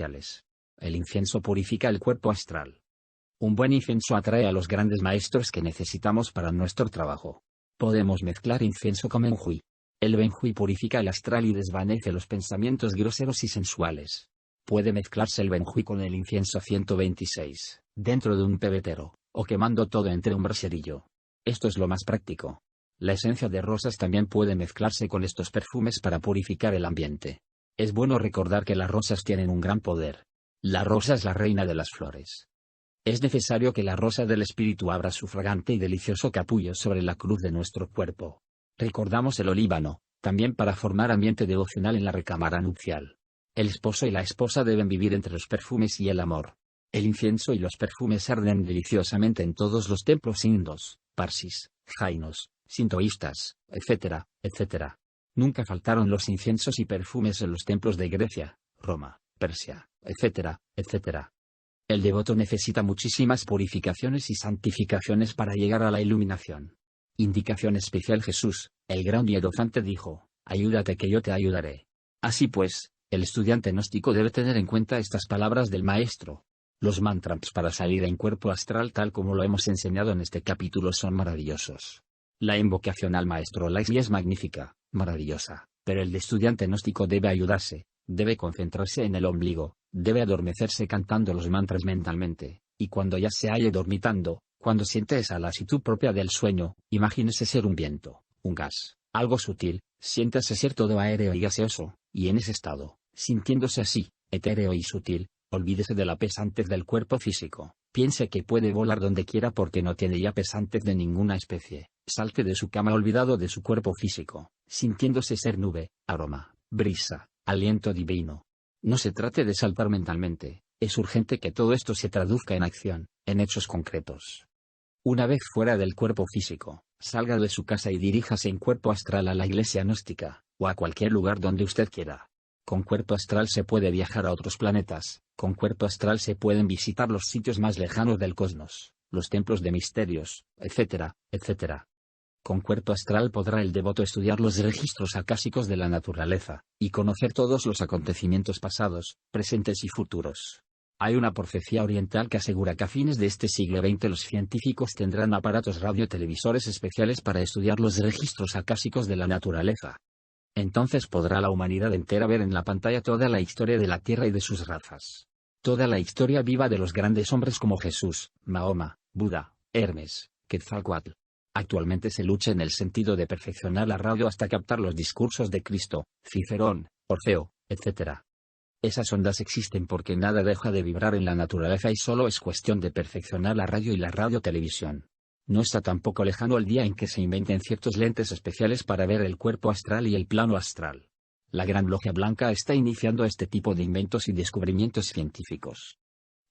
especiales. El incienso purifica el cuerpo astral. Un buen incienso atrae a los grandes maestros que necesitamos para nuestro trabajo. Podemos mezclar incienso con benjuí. El benjuí purifica el astral y desvanece los pensamientos groseros y sensuales. Puede mezclarse el benjuí con el incienso 126, dentro de un pebetero, o quemando todo entre un braserillo. Esto es lo más práctico. La esencia de rosas también puede mezclarse con estos perfumes para purificar el ambiente. Es bueno recordar que las rosas tienen un gran poder. La rosa es la reina de las flores. Es necesario que la rosa del espíritu abra su fragante y delicioso capullo sobre la cruz de nuestro cuerpo. Recordamos el olíbano, también para formar ambiente devocional en la recámara nupcial. El esposo y la esposa deben vivir entre los perfumes y el amor. El incienso y los perfumes arden deliciosamente en todos los templos indos, parsis, jainos, sintoístas, etc., etc. Nunca faltaron los inciensos y perfumes en los templos de Grecia, Roma, Persia, etc., etc. El devoto necesita muchísimas purificaciones y santificaciones para llegar a la iluminación. Indicación especial: Jesús, el gran hierofonte, dijo: ayúdate que yo te ayudaré. Así pues, el estudiante gnóstico debe tener en cuenta estas palabras del maestro. Los mantras para salir en cuerpo astral, tal como lo hemos enseñado en este capítulo, son maravillosos. La invocación al maestro Laxmi es magnífica, maravillosa, pero el estudiante gnóstico debe ayudarse, debe concentrarse en el ombligo, debe adormecerse cantando los mantras mentalmente, y cuando ya se halle dormitando, cuando siente esa lasitud propia del sueño, imagínese ser un viento, un gas, algo sutil, siéntase ser todo aéreo y gaseoso, y en ese estado, sintiéndose así, etéreo y sutil, olvídese de la pesantez del cuerpo físico, piense que puede volar donde quiera porque no tiene ya pesantez de ninguna especie, salte de su cama olvidado de su cuerpo físico, sintiéndose ser nube, aroma, brisa, aliento divino. No se trate de saltar mentalmente, es urgente que todo esto se traduzca en acción, en hechos concretos. Una vez fuera del cuerpo físico, salga de su casa y diríjase en cuerpo astral a la iglesia gnóstica, o a cualquier lugar donde usted quiera. Con cuerpo astral se puede viajar a otros planetas, con cuerpo astral se pueden visitar los sitios más lejanos del cosmos, los templos de misterios, etc., etc. Con cuerpo astral podrá el devoto estudiar los registros acásicos de la naturaleza, y conocer todos los acontecimientos pasados, presentes y futuros. Hay una profecía oriental que asegura que a fines de este siglo XX los científicos tendrán aparatos radiotelevisores especiales para estudiar los registros acásicos de la naturaleza. Entonces podrá la humanidad entera ver en la pantalla toda la historia de la Tierra y de sus razas. Toda la historia viva de los grandes hombres como Jesús, Mahoma, Buda, Hermes, Quetzalcóatl. Actualmente se lucha en el sentido de perfeccionar la radio hasta captar los discursos de Cristo, Cicerón, Orfeo, etc. Esas ondas existen porque nada deja de vibrar en la naturaleza y solo es cuestión de perfeccionar la radio y la radiotelevisión. No está tampoco lejano el día en que se inventen ciertos lentes especiales para ver el cuerpo astral y el plano astral. La Gran Logia Blanca está iniciando este tipo de inventos y descubrimientos científicos.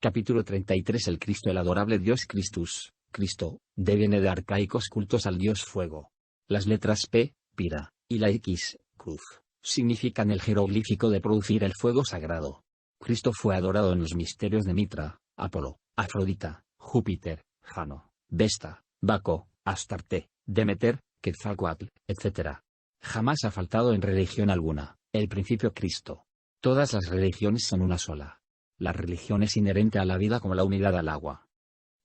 Capítulo 33. El Cristo, el adorable Dios Christus, Cristo, deviene de arcaicos cultos al Dios Fuego. Las letras P, Pira, y la X, Cruz, significan el jeroglífico de producir el fuego sagrado. Cristo fue adorado en los misterios de Mitra, Apolo, Afrodita, Júpiter, Jano, Vesta, Baco, Astarte, Demeter, Quetzalcóatl, etc. Jamás ha faltado en religión alguna el principio Cristo. Todas las religiones son una sola. La religión es inherente a la vida como la unidad al agua.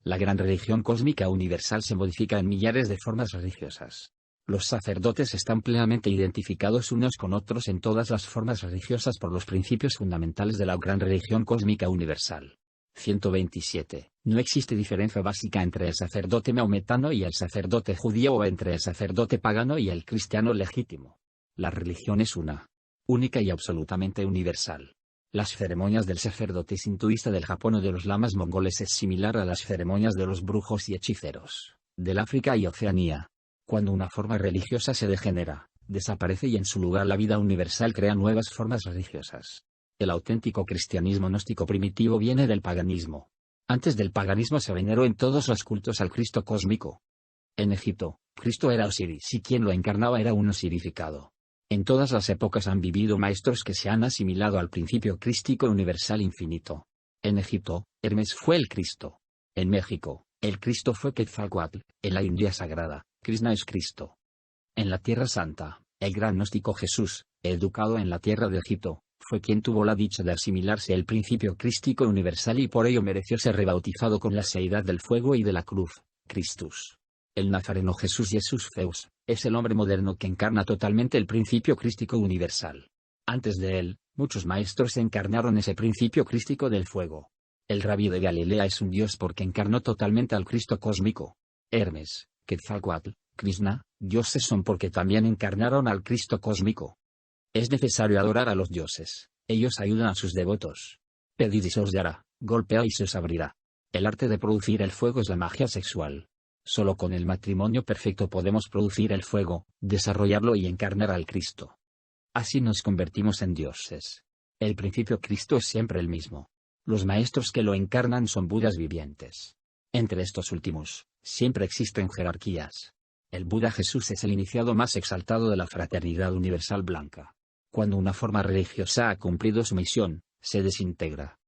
La gran religión cósmica universal se modifica en millares de formas religiosas. Los sacerdotes están plenamente identificados unos con otros en todas las formas religiosas por los principios fundamentales de la gran religión cósmica universal. 127. No existe diferencia básica entre el sacerdote maometano y el sacerdote judío o entre el sacerdote pagano y el cristiano legítimo. La religión es una, única y absolutamente universal. Las ceremonias del sacerdote sintoísta del Japón o de los lamas mongoles es similar a las ceremonias de los brujos y hechiceros del África y Oceanía. Cuando una forma religiosa se degenera, desaparece y en su lugar la vida universal crea nuevas formas religiosas. El auténtico cristianismo gnóstico primitivo viene del paganismo. Antes del paganismo se veneró en todos los cultos al Cristo cósmico. En Egipto, Cristo era Osiris y quien lo encarnaba era un osirificado. En todas las épocas han vivido maestros que se han asimilado al principio crístico universal infinito. En Egipto, Hermes fue el Cristo. En México, el Cristo fue Quetzalcóatl. En la India sagrada, Krishna es Cristo. En la Tierra Santa, el gran gnóstico Jesús, educado en la tierra de Egipto, fue quien tuvo la dicha de asimilarse el principio crístico universal y por ello mereció ser rebautizado con la seidad del fuego y de la cruz, Christus. El nazareno Jesús Theus, es el hombre moderno que encarna totalmente el principio crístico universal. Antes de él, muchos maestros encarnaron ese principio crístico del fuego. El rabí de Galilea es un dios porque encarnó totalmente al Cristo cósmico. Hermes, Quetzalcóatl, Krishna, dioses son porque también encarnaron al Cristo cósmico. Es necesario adorar a los dioses, ellos ayudan a sus devotos. Pedid y se os dará, golpea y se os abrirá. El arte de producir el fuego es la magia sexual. Solo con el matrimonio perfecto podemos producir el fuego, desarrollarlo y encarnar al Cristo. Así nos convertimos en dioses. El principio Cristo es siempre el mismo. Los maestros que lo encarnan son Budas vivientes. Entre estos últimos, siempre existen jerarquías. El Buda Jesús es el iniciado más exaltado de la fraternidad universal blanca. Cuando una forma religiosa ha cumplido su misión, se desintegra.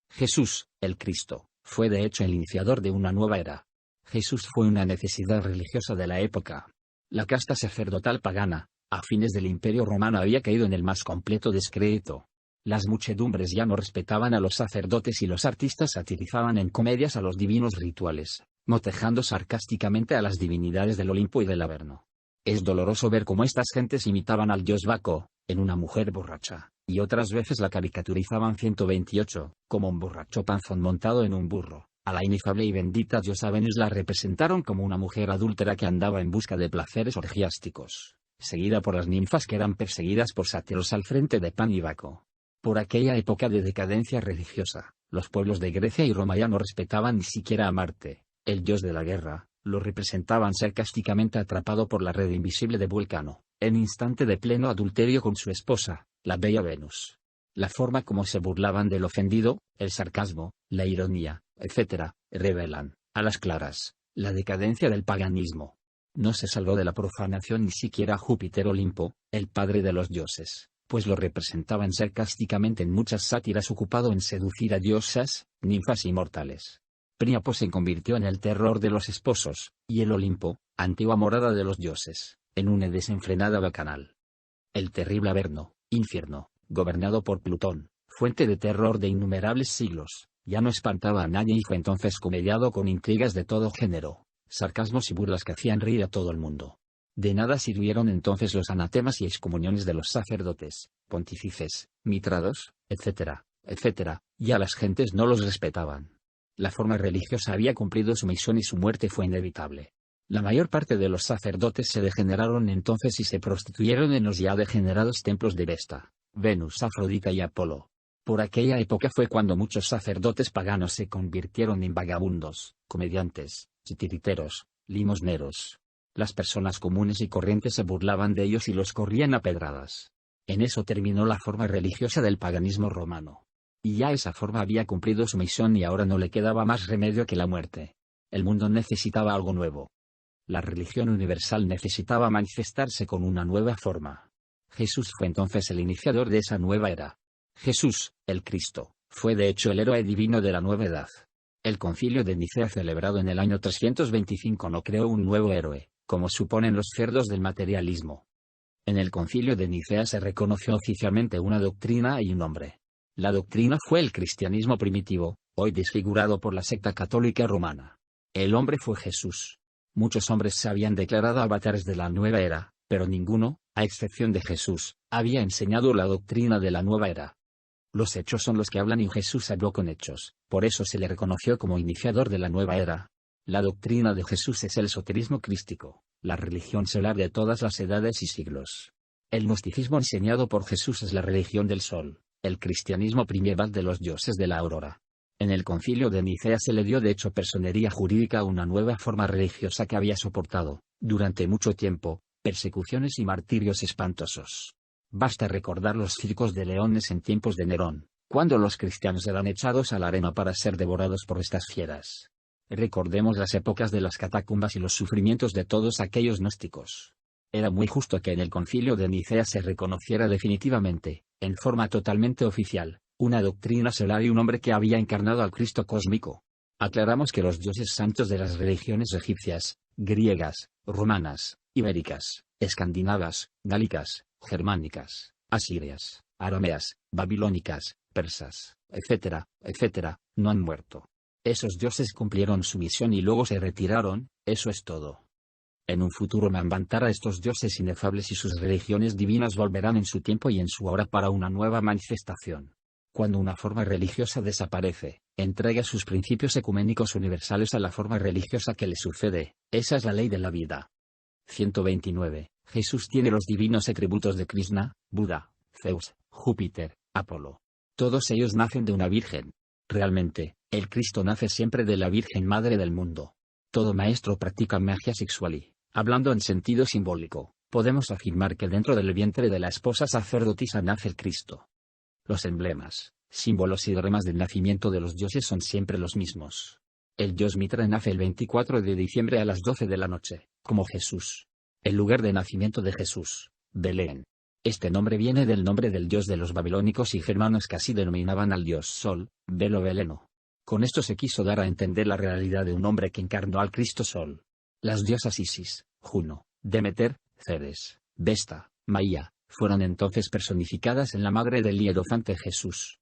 Jesús, el Cristo, fue de hecho el iniciador de una nueva era. Jesús fue una necesidad religiosa de la época. La casta sacerdotal pagana, a fines del Imperio Romano, había caído en el más completo descrédito. Las muchedumbres ya no respetaban a los sacerdotes y los artistas satirizaban en comedias a los divinos rituales, motejando sarcásticamente a las divinidades del Olimpo y del Averno. Es doloroso ver cómo estas gentes imitaban al dios Baco, en una mujer borracha, y otras veces la caricaturizaban 128, como un borracho panzón montado en un burro. A la inefable y bendita diosa Venus la representaron como una mujer adúltera que andaba en busca de placeres orgiásticos, seguida por las ninfas que eran perseguidas por sátiros al frente de Pan y Baco. Por aquella época de decadencia religiosa, los pueblos de Grecia y Roma ya no respetaban ni siquiera a Marte, el dios de la guerra, lo representaban sarcásticamente atrapado por la red invisible de Vulcano, en instante de pleno adulterio con su esposa, la bella Venus. La forma como se burlaban del ofendido, el sarcasmo, la ironía, etc., revelan, a las claras, la decadencia del paganismo. No se salvó de la profanación ni siquiera Júpiter Olimpo, el padre de los dioses, pues lo representaban sarcásticamente en muchas sátiras ocupado en seducir a diosas, ninfas y mortales. Príapo se convirtió en el terror de los esposos, y el Olimpo, antigua morada de los dioses, en una desenfrenada bacanal. El terrible Averno, infierno, gobernado por Plutón, fuente de terror de innumerables siglos, ya no espantaba a nadie y fue entonces comediado con intrigas de todo género, sarcasmos y burlas que hacían reír a todo el mundo. De nada sirvieron entonces los anatemas y excomuniones de los sacerdotes, pontífices, mitrados, etc., ya las gentes no los respetaban. La forma religiosa había cumplido su misión y su muerte fue inevitable. La mayor parte de los sacerdotes se degeneraron entonces y se prostituyeron en los ya degenerados templos de Vesta, Venus, Afrodita y Apolo. Por aquella época fue cuando muchos sacerdotes paganos se convirtieron en vagabundos, comediantes, titiriteros, limosneros. Las personas comunes y corrientes se burlaban de ellos y los corrían a pedradas. En eso terminó la forma religiosa del paganismo romano. Y ya esa forma había cumplido su misión y ahora no le quedaba más remedio que la muerte. El mundo necesitaba algo nuevo. La religión universal necesitaba manifestarse con una nueva forma. Jesús fue entonces el iniciador de esa nueva era. Jesús, el Cristo, fue de hecho el héroe divino de la nueva edad. El concilio de Nicea celebrado en el año 325 no creó un nuevo héroe, como suponen los cerdos del materialismo. En el concilio de Nicea se reconoció oficialmente una doctrina y un hombre. La doctrina fue el cristianismo primitivo, hoy desfigurado por la secta católica romana. El hombre fue Jesús. Muchos hombres se habían declarado avatares de la nueva era, pero ninguno, a excepción de Jesús, había enseñado la doctrina de la nueva era. Los hechos son los que hablan y Jesús habló con hechos, por eso se le reconoció como iniciador de la nueva era. La doctrina de Jesús es el esoterismo crístico, la religión solar de todas las edades y siglos. El gnosticismo enseñado por Jesús es la religión del sol, el cristianismo primeval de los dioses de la aurora. En el concilio de Nicea se le dio de hecho personería jurídica a una nueva forma religiosa que había soportado, durante mucho tiempo, persecuciones y martirios espantosos. Basta recordar los circos de leones en tiempos de Nerón, cuando los cristianos eran echados a la arena para ser devorados por estas fieras. Recordemos las épocas de las catacumbas y los sufrimientos de todos aquellos gnósticos. Era muy justo que en el concilio de Nicea se reconociera definitivamente, en forma totalmente oficial, una doctrina solar y un hombre que había encarnado al Cristo cósmico. Aclaramos que los dioses santos de las religiones egipcias, griegas, romanas, ibéricas, escandinavas, gálicas, germánicas, asirias, arameas, babilónicas, persas, etcétera, etcétera, no han muerto. Esos dioses cumplieron su misión y luego se retiraron, eso es todo. En un futuro Manvantara estos dioses inefables y sus religiones divinas volverán en su tiempo y en su hora para una nueva manifestación. Cuando una forma religiosa desaparece, entrega sus principios ecuménicos universales a la forma religiosa que le sucede, esa es la ley de la vida. 129. Jesús tiene los divinos atributos de Krishna, Buda, Zeus, Júpiter, Apolo. Todos ellos nacen de una virgen. Realmente, el Cristo nace siempre de la Virgen Madre del mundo. Todo maestro practica magia sexual y, hablando en sentido simbólico, podemos afirmar que dentro del vientre de la esposa sacerdotisa nace el Cristo. Los emblemas, símbolos y remas del nacimiento de los dioses son siempre los mismos. El dios Mitra nace el 24 de diciembre a las 12 de la noche, como Jesús. El lugar de nacimiento de Jesús, Belén. Este nombre viene del nombre del dios de los babilónicos y germanos que así denominaban al dios Sol, Belo Beleno. Con esto se quiso dar a entender la realidad de un hombre que encarnó al Cristo Sol. Las diosas Isis, Juno, Demeter, Ceres, Vesta, Maía, fueron entonces personificadas en la madre del hierophante Jesús.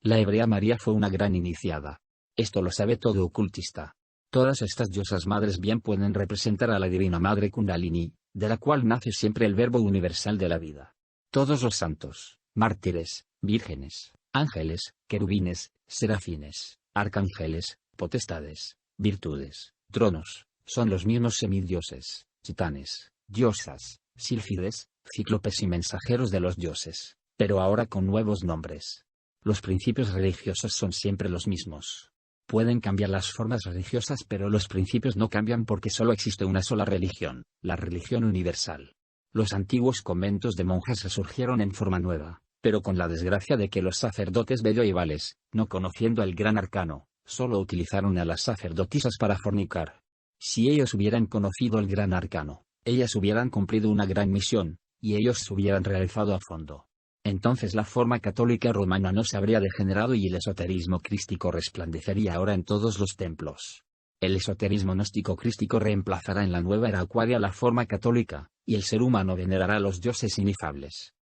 La hebrea María fue una gran iniciada. Esto lo sabe todo ocultista. Todas estas diosas madres bien pueden representar a la divina madre Kundalini, de la cual nace siempre el verbo universal de la vida. Todos los santos, mártires, vírgenes, ángeles, querubines, serafines, arcángeles, potestades, virtudes, tronos, son los mismos semidioses, titanes, diosas, sílfides, cíclopes y mensajeros de los dioses, pero ahora con nuevos nombres. Los principios religiosos son siempre los mismos. Pueden cambiar las formas religiosas pero los principios no cambian porque solo existe una sola religión, la religión universal. Los antiguos conventos de monjas resurgieron en forma nueva, pero con la desgracia de que los sacerdotes medievales, no conociendo el gran arcano, solo utilizaron a las sacerdotisas para fornicar. Si ellos hubieran conocido el gran arcano, ellas hubieran cumplido una gran misión, y ellos se hubieran realizado a fondo. Entonces la forma católica romana no se habría degenerado y el esoterismo crístico resplandecería ahora en todos los templos. El esoterismo gnóstico crístico reemplazará en la nueva era acuaria la forma católica, y el ser humano venerará a los dioses inefables.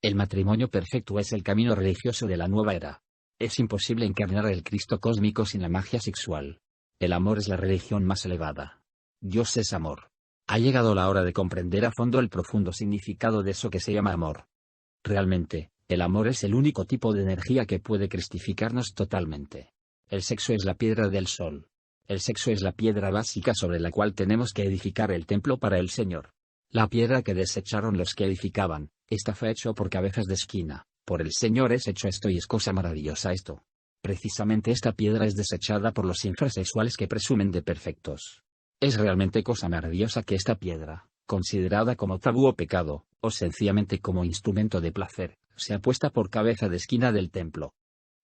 El matrimonio perfecto es el camino religioso de la nueva era. Es imposible encarnar el Cristo cósmico sin la magia sexual. El amor es la religión más elevada. Dios es amor. Ha llegado la hora de comprender a fondo el profundo significado de eso que se llama amor. Realmente, el amor es el único tipo de energía que puede cristificarnos totalmente. El sexo es la piedra del sol. El sexo es la piedra básica sobre la cual tenemos que edificar el templo para el Señor. La piedra que desecharon los que edificaban, esta fue hecho por cabezas de esquina, por el Señor es hecho esto y es cosa maravillosa esto. Precisamente esta piedra es desechada por los infrasexuales que presumen de perfectos. Es realmente cosa maravillosa que esta piedra, considerada como tabú o pecado, o sencillamente como instrumento de placer, sea puesta por cabeza de esquina del templo.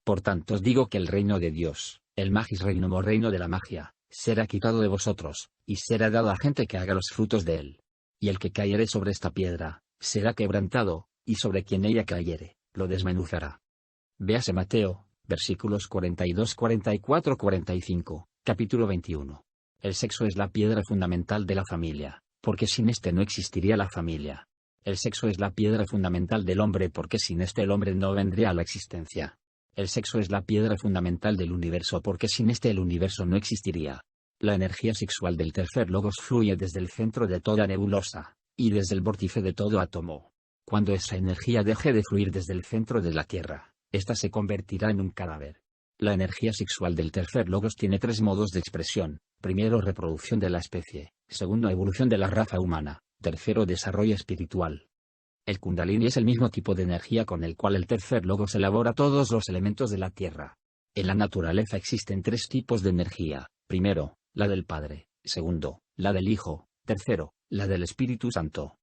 Por tanto os digo que el reino de Dios, el magis regnum o reino de la magia, será quitado de vosotros, y será dado a gente que haga los frutos de él. Y el que cayere sobre esta piedra, será quebrantado, y sobre quien ella cayere, lo desmenuzará. Véase Mateo, versículos 42, 44, 45, capítulo 21. El sexo es la piedra fundamental de la familia, porque sin este no existiría la familia. El sexo es la piedra fundamental del hombre porque sin este el hombre no vendría a la existencia. El sexo es la piedra fundamental del universo porque sin este el universo no existiría. La energía sexual del tercer logos fluye desde el centro de toda nebulosa, y desde el vórtice de todo átomo. Cuando esa energía deje de fluir desde el centro de la Tierra, ésta se convertirá en un cadáver. La energía sexual del tercer logos tiene tres modos de expresión: primero, reproducción de la especie; segundo, evolución de la raza humana; tercero, desarrollo espiritual. El Kundalini es el mismo tipo de energía con el cual el tercer logos elabora todos los elementos de la Tierra. En la naturaleza existen tres tipos de energía: primero, la del Padre; segundo, la del Hijo; tercero, la del Espíritu Santo.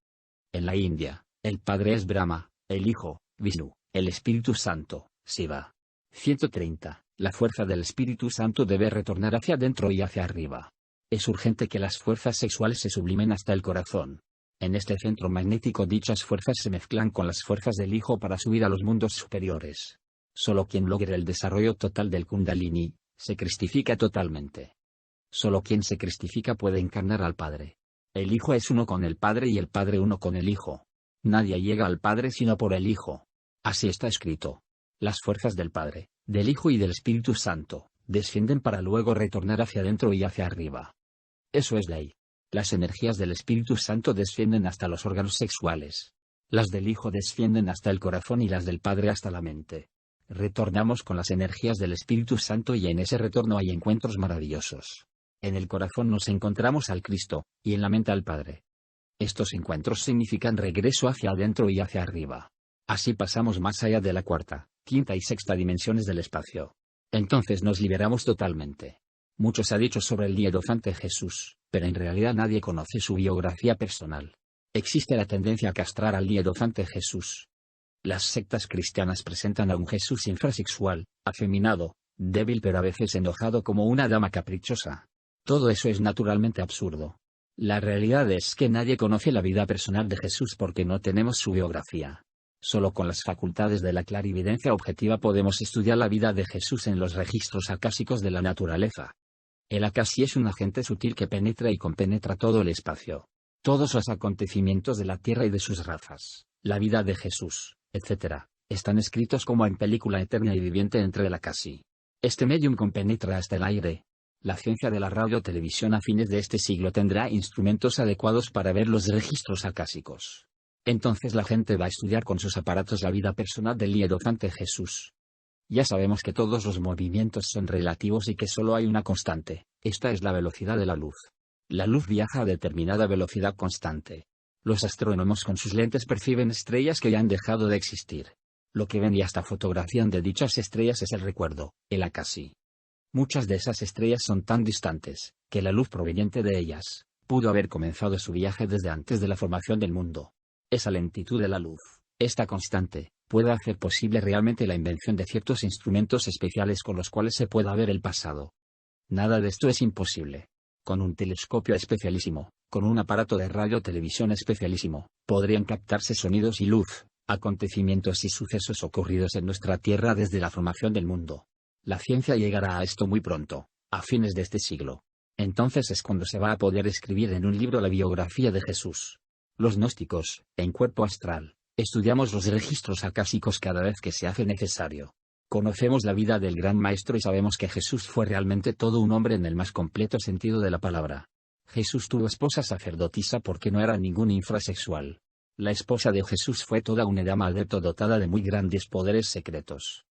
En la India, el Padre es Brahma, el Hijo, Vishnu, el Espíritu Santo, Shiva. 130. La fuerza del Espíritu Santo debe retornar hacia adentro y hacia arriba. Es urgente que las fuerzas sexuales se sublimen hasta el corazón. En este centro magnético dichas fuerzas se mezclan con las fuerzas del Hijo para subir a los mundos superiores. Solo quien logre el desarrollo total del Kundalini, se cristifica totalmente. Solo quien se cristifica puede encarnar al Padre. El Hijo es uno con el Padre y el Padre uno con el Hijo. Nadie llega al Padre sino por el Hijo. Así está escrito. Las fuerzas del Padre, del Hijo y del Espíritu Santo, descienden para luego retornar hacia adentro y hacia arriba. Eso es ley. Las energías del Espíritu Santo descienden hasta los órganos sexuales. Las del Hijo descienden hasta el corazón y las del Padre hasta la mente. Retornamos con las energías del Espíritu Santo y en ese retorno hay encuentros maravillosos. En el corazón nos encontramos al Cristo, y en la mente al Padre. Estos encuentros significan regreso hacia adentro y hacia arriba. Así pasamos más allá de la cuarta, quinta y sexta dimensiones del espacio. Entonces nos liberamos totalmente. Mucho se ha dicho sobre el hierophante Jesús, pero en realidad nadie conoce su biografía personal. Existe la tendencia a castrar al hierophante Jesús. Las sectas cristianas presentan a un Jesús infrasexual, afeminado, débil pero a veces enojado como una dama caprichosa. Todo eso es naturalmente absurdo. La realidad es que nadie conoce la vida personal de Jesús porque no tenemos su biografía. Solo con las facultades de la clarividencia objetiva podemos estudiar la vida de Jesús en los registros acásicos de la naturaleza. El acasí es un agente sutil que penetra y compenetra todo el espacio. Todos los acontecimientos de la Tierra y de sus razas, la vida de Jesús, etc., están escritos como en película eterna y viviente entre el acasí. Este medium compenetra hasta el aire. La ciencia de la radio-televisión a fines de este siglo tendrá instrumentos adecuados para ver los registros acásicos. Entonces la gente va a estudiar con sus aparatos la vida personal del hierophante Jesús. Ya sabemos que todos los movimientos son relativos y que solo hay una constante, esta es la velocidad de la luz. La luz viaja a determinada velocidad constante. Los astrónomos con sus lentes perciben estrellas que ya han dejado de existir. Lo que ven y hasta fotografían de dichas estrellas es el recuerdo, el acasí. Muchas de esas estrellas son tan distantes, que la luz proveniente de ellas, pudo haber comenzado su viaje desde antes de la formación del mundo. Esa lentitud de la luz, esta constante, puede hacer posible realmente la invención de ciertos instrumentos especiales con los cuales se pueda ver el pasado. Nada de esto es imposible. Con un telescopio especialísimo, con un aparato de radio-televisión especialísimo, podrían captarse sonidos y luz, acontecimientos y sucesos ocurridos en nuestra Tierra desde la formación del mundo. La ciencia llegará a esto muy pronto, a fines de este siglo. Entonces es cuando se va a poder escribir en un libro la biografía de Jesús. Los gnósticos, en cuerpo astral, estudiamos los registros acásicos cada vez que se hace necesario. Conocemos la vida del gran maestro y sabemos que Jesús fue realmente todo un hombre en el más completo sentido de la palabra. Jesús tuvo esposa sacerdotisa porque no era ningún infrasexual. La esposa de Jesús fue toda una dama adepto dotada de muy grandes poderes secretos.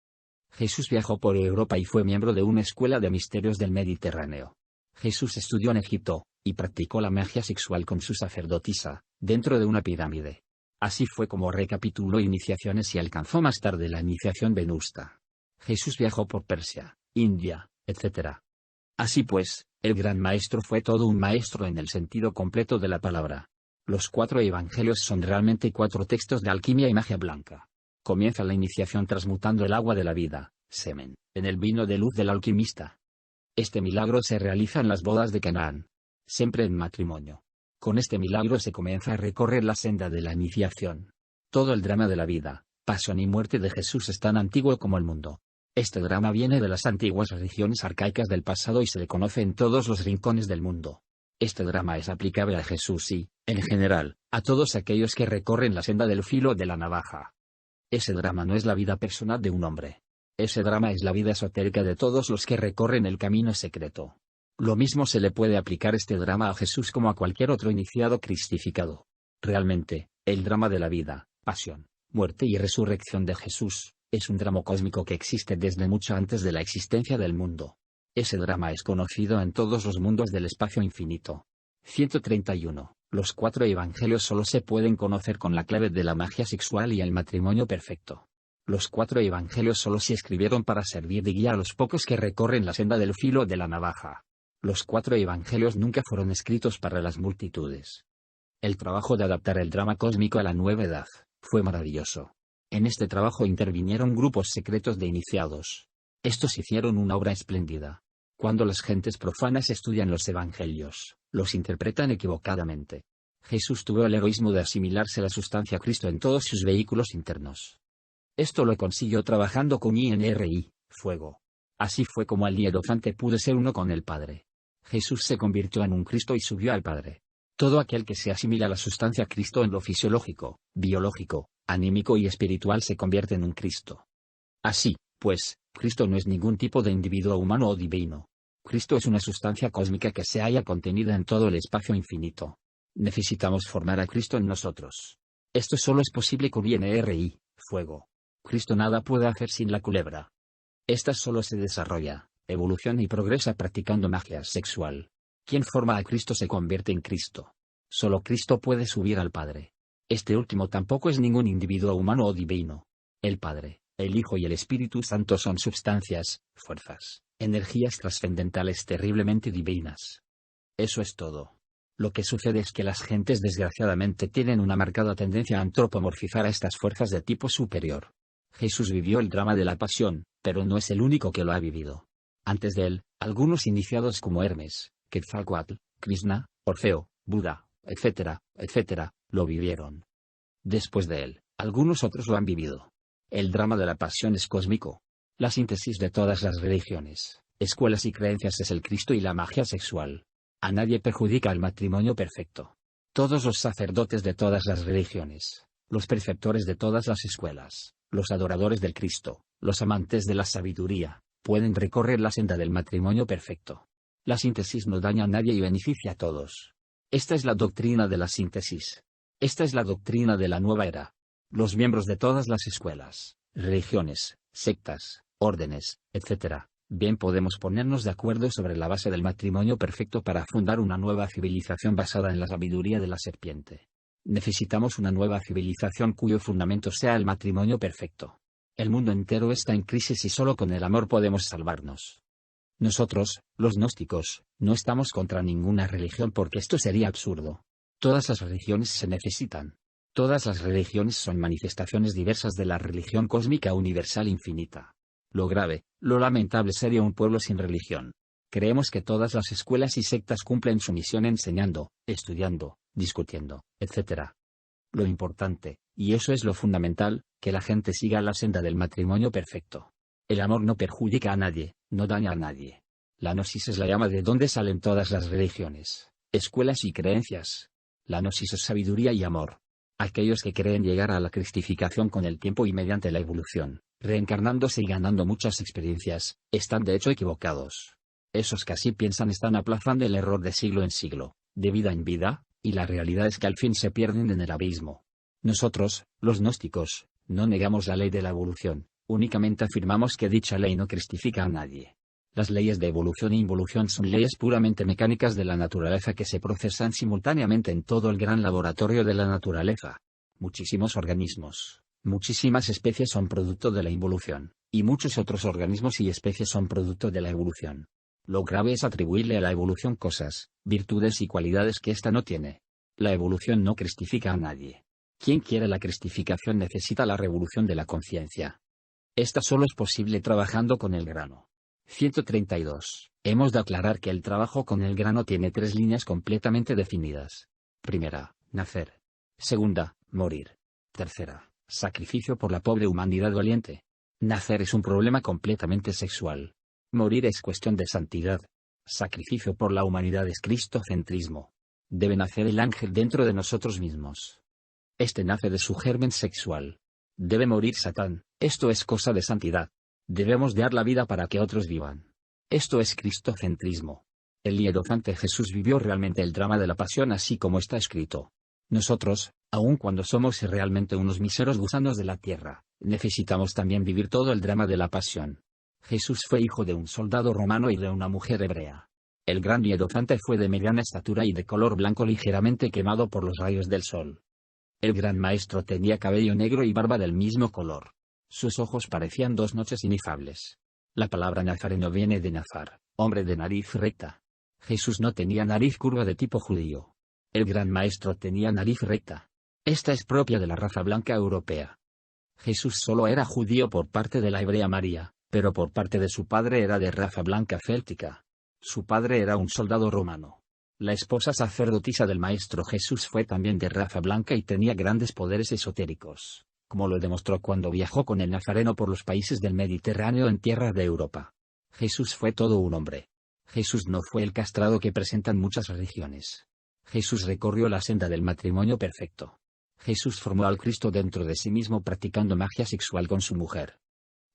Jesús viajó por Europa y fue miembro de una escuela de misterios del Mediterráneo. Jesús estudió en Egipto, y practicó la magia sexual con su sacerdotisa, dentro de una pirámide. Así fue como recapituló iniciaciones y alcanzó más tarde la iniciación venusta. Jesús viajó por Persia, India, etc. Así pues, el gran maestro fue todo un maestro en el sentido completo de la palabra. Los 4 evangelios son realmente 4 textos de alquimia y magia blanca. Comienza la iniciación transmutando el agua de la vida, semen, en el vino de luz del alquimista. Este milagro se realiza en las bodas de Canaán. Siempre en matrimonio. Con este milagro se comienza a recorrer la senda de la iniciación. Todo el drama de la vida, pasión y muerte de Jesús es tan antiguo como el mundo. Este drama viene de las antiguas religiones arcaicas del pasado y se le conoce en todos los rincones del mundo. Este drama es aplicable a Jesús y, en general, a todos aquellos que recorren la senda del filo de la navaja. Ese drama no es la vida personal de un hombre. Ese drama es la vida esotérica de todos los que recorren el camino secreto. Lo mismo se le puede aplicar este drama a Jesús como a cualquier otro iniciado cristificado. Realmente, el drama de la vida, pasión, muerte y resurrección de Jesús, es un drama cósmico que existe desde mucho antes de la existencia del mundo. Ese drama es conocido en todos los mundos del espacio infinito. 131. Los 4 evangelios solo se pueden conocer con la clave de la magia sexual y el matrimonio perfecto. Los 4 evangelios solo se escribieron para servir de guía a los pocos que recorren la senda del filo de la navaja. Los 4 evangelios nunca fueron escritos para las multitudes. El trabajo de adaptar el drama cósmico a la nueva edad fue maravilloso. En este trabajo intervinieron grupos secretos de iniciados. Estos hicieron una obra espléndida. Cuando las gentes profanas estudian los evangelios, los interpretan equivocadamente. Jesús tuvo el heroísmo de asimilarse la sustancia Cristo en todos sus vehículos internos. Esto lo consiguió trabajando con INRI, fuego. Así fue como el hierophante pudo ser uno con el Padre. Jesús se convirtió en un Cristo y subió al Padre. Todo aquel que se asimila a la sustancia Cristo en lo fisiológico, biológico, anímico y espiritual se convierte en un Cristo. Así, pues, Cristo no es ningún tipo de individuo humano o divino. Cristo es una sustancia cósmica que se halla contenida en todo el espacio infinito. Necesitamos formar a Cristo en nosotros. Esto solo es posible con INRI, fuego. Cristo nada puede hacer sin la culebra. Esta solo se desarrolla, evoluciona y progresa practicando magia sexual. Quien forma a Cristo se convierte en Cristo. Solo Cristo puede subir al Padre. Este último tampoco es ningún individuo humano o divino. El Padre, el Hijo y el Espíritu Santo son substancias, fuerzas, energías trascendentales terriblemente divinas. Eso es todo. Lo que sucede es que las gentes desgraciadamente tienen una marcada tendencia a antropomorfizar a estas fuerzas de tipo superior. Jesús vivió el drama de la pasión, pero no es el único que lo ha vivido. Antes de él, algunos iniciados como Hermes, Quetzalcóatl, Krishna, Orfeo, Buda, etcétera, etcétera, lo vivieron. Después de él, algunos otros lo han vivido. El drama de la pasión es cósmico. La síntesis de todas las religiones, escuelas y creencias es el Cristo y la magia sexual. A nadie perjudica el matrimonio perfecto. Todos los sacerdotes de todas las religiones, los preceptores de todas las escuelas, los adoradores del Cristo, los amantes de la sabiduría, pueden recorrer la senda del matrimonio perfecto. La síntesis no daña a nadie y beneficia a todos. Esta es la doctrina de la síntesis. Esta es la doctrina de la nueva era. Los miembros de todas las escuelas, religiones, sectas, órdenes, etc., bien podemos ponernos de acuerdo sobre la base del matrimonio perfecto para fundar una nueva civilización basada en la sabiduría de la serpiente. Necesitamos una nueva civilización cuyo fundamento sea el matrimonio perfecto. El mundo entero está en crisis y solo con el amor podemos salvarnos. Nosotros, los gnósticos, no estamos contra ninguna religión porque esto sería absurdo. Todas las religiones se necesitan. Todas las religiones son manifestaciones diversas de la religión cósmica universal infinita. Lo grave, lo lamentable sería un pueblo sin religión. Creemos que todas las escuelas y sectas cumplen su misión enseñando, estudiando, discutiendo, etc. Lo importante, y eso es lo fundamental, que la gente siga la senda del matrimonio perfecto. El amor no perjudica a nadie, no daña a nadie. La gnosis es la llama de donde salen todas las religiones, escuelas y creencias. La gnosis es sabiduría y amor. Aquellos que creen llegar a la cristificación con el tiempo y mediante la evolución, reencarnándose y ganando muchas experiencias, están de hecho equivocados. Esos que así piensan están aplazando el error de siglo en siglo, de vida en vida, y la realidad es que al fin se pierden en el abismo. Nosotros, los gnósticos, no negamos la ley de la evolución, únicamente afirmamos que dicha ley no cristifica a nadie. Las leyes de evolución e involución son leyes puramente mecánicas de la naturaleza que se procesan simultáneamente en todo el gran laboratorio de la naturaleza. Muchísimos organismos, muchísimas especies son producto de la involución, y muchos otros organismos y especies son producto de la evolución. Lo grave es atribuirle a la evolución cosas, virtudes y cualidades que ésta no tiene. La evolución no cristifica a nadie. Quien quiere la cristificación necesita la revolución de la conciencia. Esta solo es posible trabajando con el grano. 132. Hemos de aclarar que el trabajo con el grano tiene tres líneas completamente definidas. Primera, nacer. Segunda, morir. Tercera, sacrificio por la pobre humanidad doliente. Nacer es un problema completamente sexual. Morir es cuestión de santidad. Sacrificio por la humanidad es cristocentrismo. Debe nacer el ángel dentro de nosotros mismos. Este nace de su germen sexual. Debe morir Satán, esto es cosa de santidad. Debemos dar la vida para que otros vivan. Esto es cristocentrismo. El hierophante Jesús vivió realmente el drama de la pasión así como está escrito. Nosotros, aun cuando somos realmente unos míseros gusanos de la tierra, necesitamos también vivir todo el drama de la pasión. Jesús fue hijo de un soldado romano y de una mujer hebrea. El gran hierophante fue de mediana estatura y de color blanco ligeramente quemado por los rayos del sol. El gran maestro tenía cabello negro y barba del mismo color. Sus ojos parecían dos noches inifables. La palabra nazareno viene de nazar, hombre de nariz recta. Jesús no tenía nariz curva de tipo judío. El gran maestro tenía nariz recta. Esta es propia de la raza blanca europea. Jesús solo era judío por parte de la hebrea María, pero por parte de su padre era de raza blanca céltica. Su padre era un soldado romano. La esposa sacerdotisa del Maestro Jesús fue también de raza blanca y tenía grandes poderes esotéricos, como lo demostró cuando viajó con el Nazareno por los países del Mediterráneo en tierra de Europa. Jesús fue todo un hombre. Jesús no fue el castrado que presentan muchas religiones. Jesús recorrió la senda del matrimonio perfecto. Jesús formó al Cristo dentro de sí mismo practicando magia sexual con su mujer.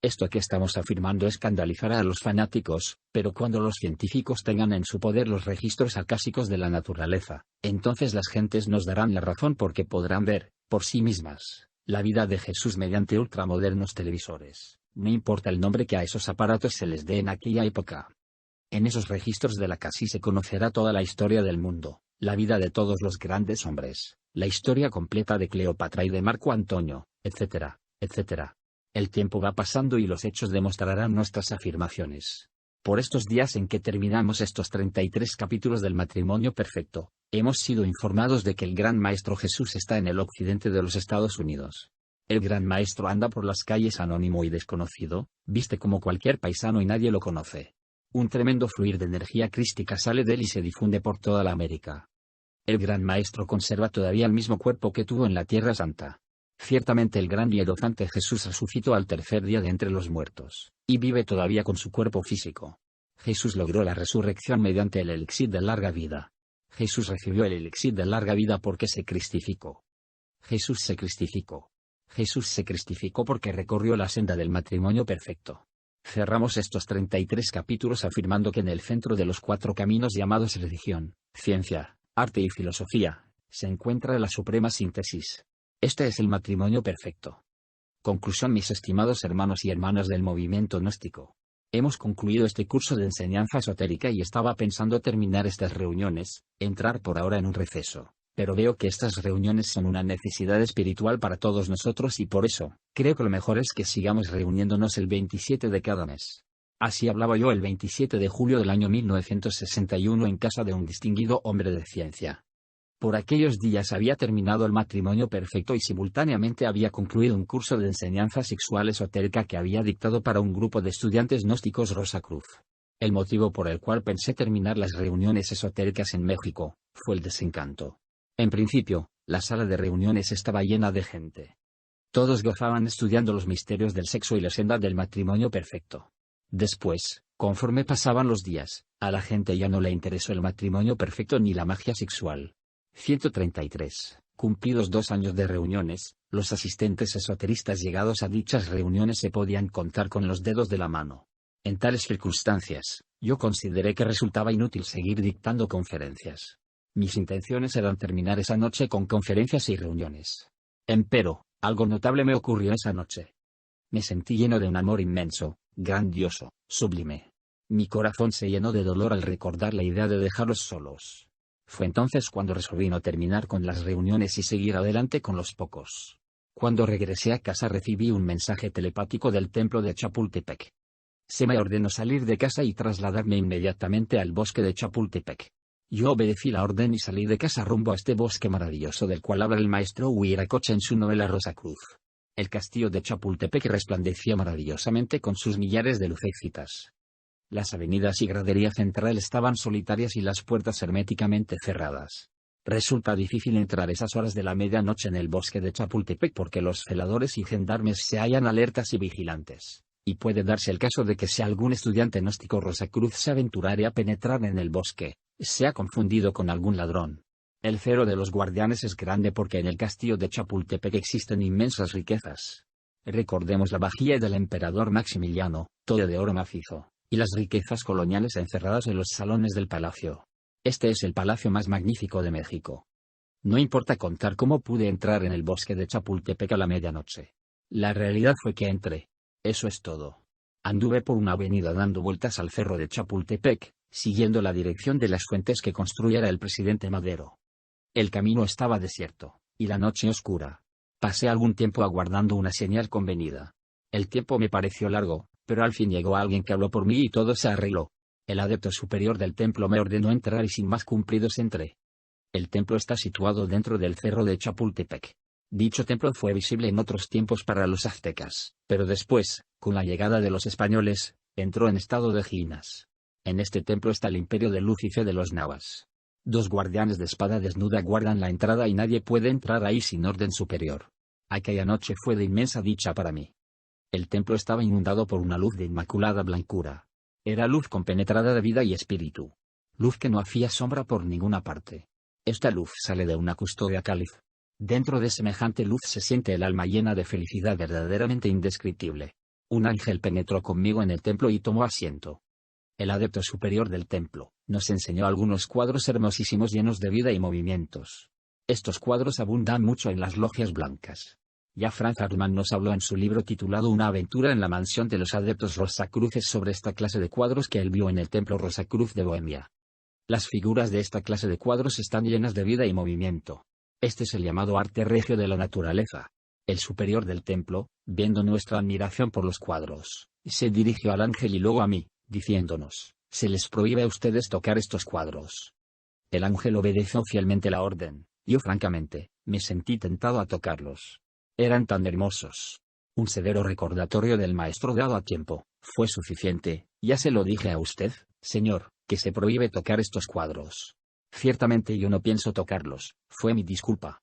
Esto que estamos afirmando escandalizará a los fanáticos, pero cuando los científicos tengan en su poder los registros acásicos de la naturaleza, entonces las gentes nos darán la razón porque podrán ver, por sí mismas, la vida de Jesús mediante ultramodernos televisores, no importa el nombre que a esos aparatos se les dé en aquella época. En esos registros de la casi se conocerá toda la historia del mundo, la vida de todos los grandes hombres, la historia completa de Cleopatra y de Marco Antonio, etcétera, etcétera. El tiempo va pasando y los hechos demostrarán nuestras afirmaciones. Por estos días en que terminamos estos 33 capítulos del matrimonio perfecto, hemos sido informados de que el Gran Maestro Jesús está en el occidente de los Estados Unidos. El Gran Maestro anda por las calles anónimo y desconocido, viste como cualquier paisano y nadie lo conoce. Un tremendo fluir de energía crística sale de él y se difunde por toda la América. El Gran Maestro conserva todavía el mismo cuerpo que tuvo en la Tierra Santa. Ciertamente el gran y edofante Jesús resucitó al tercer día de entre los muertos, y vive todavía con su cuerpo físico. Jesús logró la resurrección mediante el elixir de larga vida. Jesús recibió el elixir de larga vida porque se cristificó. Jesús se cristificó. Jesús se cristificó porque recorrió la senda del matrimonio perfecto. Cerramos estos 33 capítulos afirmando que en el centro de los 4 caminos llamados religión, ciencia, arte y filosofía, se encuentra la suprema síntesis. Este es el matrimonio perfecto. Conclusión, mis estimados hermanos y hermanas del movimiento gnóstico. Hemos concluido este curso de enseñanza esotérica y estaba pensando terminar estas reuniones, entrar por ahora en un receso, pero veo que estas reuniones son una necesidad espiritual para todos nosotros y por eso, creo que lo mejor es que sigamos reuniéndonos el 27 de cada mes. Así hablaba yo el 27 de julio del año 1961 en casa de un distinguido hombre de ciencia. Por aquellos días había terminado el matrimonio perfecto y simultáneamente había concluido un curso de enseñanza sexual esotérica que había dictado para un grupo de estudiantes gnósticos Rosacruz. El motivo por el cual pensé terminar las reuniones esotéricas en México, fue el desencanto. En principio, la sala de reuniones estaba llena de gente. Todos gozaban estudiando los misterios del sexo y la senda del matrimonio perfecto. Después, conforme pasaban los días, a la gente ya no le interesó el matrimonio perfecto ni la magia sexual. 133. Cumplidos 2 años de reuniones, los asistentes esoteristas llegados a dichas reuniones se podían contar con los dedos de la mano. En tales circunstancias, yo consideré que resultaba inútil seguir dictando conferencias. Mis intenciones eran terminar esa noche con conferencias y reuniones. Empero, algo notable me ocurrió esa noche. Me sentí lleno de un amor inmenso, grandioso, sublime. Mi corazón se llenó de dolor al recordar la idea de dejarlos solos. Fue entonces cuando resolví no terminar con las reuniones y seguir adelante con los pocos. Cuando regresé a casa recibí un mensaje telepático del templo de Chapultepec. Se me ordenó salir de casa y trasladarme inmediatamente al bosque de Chapultepec. Yo obedecí la orden y salí de casa rumbo a este bosque maravilloso del cual habla el maestro Huiracocha en su novela Rosacruz. El castillo de Chapultepec resplandecía maravillosamente con sus millares de lucecitas. Las avenidas y gradería central estaban solitarias y las puertas herméticamente cerradas. Resulta difícil entrar esas horas de la medianoche en el bosque de Chapultepec porque los celadores y gendarmes se hallan alertas y vigilantes, y puede darse el caso de que si algún estudiante gnóstico Rosacruz se aventurare a penetrar en el bosque, sea confundido con algún ladrón. El cero de los guardianes es grande porque en el castillo de Chapultepec existen inmensas riquezas. Recordemos la vajilla del emperador Maximiliano, todo de oro macizo, y las riquezas coloniales encerradas en los salones del palacio. Este es el palacio más magnífico de México. No importa contar cómo pude entrar en el bosque de Chapultepec a la medianoche. La realidad fue que entré. Eso es todo. Anduve por una avenida dando vueltas al cerro de Chapultepec, siguiendo la dirección de las fuentes que construyera el presidente Madero. El camino estaba desierto, y la noche oscura. Pasé algún tiempo aguardando una señal convenida. El tiempo me pareció largo, pero al fin llegó alguien que habló por mí y todo se arregló. El adepto superior del templo me ordenó entrar y sin más cumplidos entré. El templo está situado dentro del cerro de Chapultepec. Dicho templo fue visible en otros tiempos para los aztecas, pero después, con la llegada de los españoles, entró en estado de ruinas. En este templo está el imperio de luz y fe de los nahuas. 2 guardianes de espada desnuda guardan la entrada y nadie puede entrar ahí sin orden superior. Aquella noche fue de inmensa dicha para mí. El templo estaba inundado por una luz de inmaculada blancura. Era luz compenetrada de vida y espíritu. Luz que no hacía sombra por ninguna parte. Esta luz sale de una custodia cáliz. Dentro de semejante luz se siente el alma llena de felicidad verdaderamente indescriptible. Un ángel penetró conmigo en el templo y tomó asiento. El adepto superior del templo nos enseñó algunos cuadros hermosísimos llenos de vida y movimientos. Estos cuadros abundan mucho en las logias blancas. Ya Franz Hartmann nos habló en su libro titulado Una aventura en la mansión de los adeptos Rosacruces sobre esta clase de cuadros que él vio en el templo Rosacruz de Bohemia. Las figuras de esta clase de cuadros están llenas de vida y movimiento. Este es el llamado arte regio de la naturaleza. El superior del templo, viendo nuestra admiración por los cuadros, se dirigió al ángel y luego a mí, diciéndonos: se les prohíbe a ustedes tocar estos cuadros. El ángel obedeció fielmente la orden. Yo francamente, me sentí tentado a tocarlos. Eran tan hermosos. Un severo recordatorio del maestro dado a tiempo fue suficiente. Ya se lo dije a usted, señor, que se prohíbe tocar estos cuadros. Ciertamente yo no pienso tocarlos, fue mi disculpa.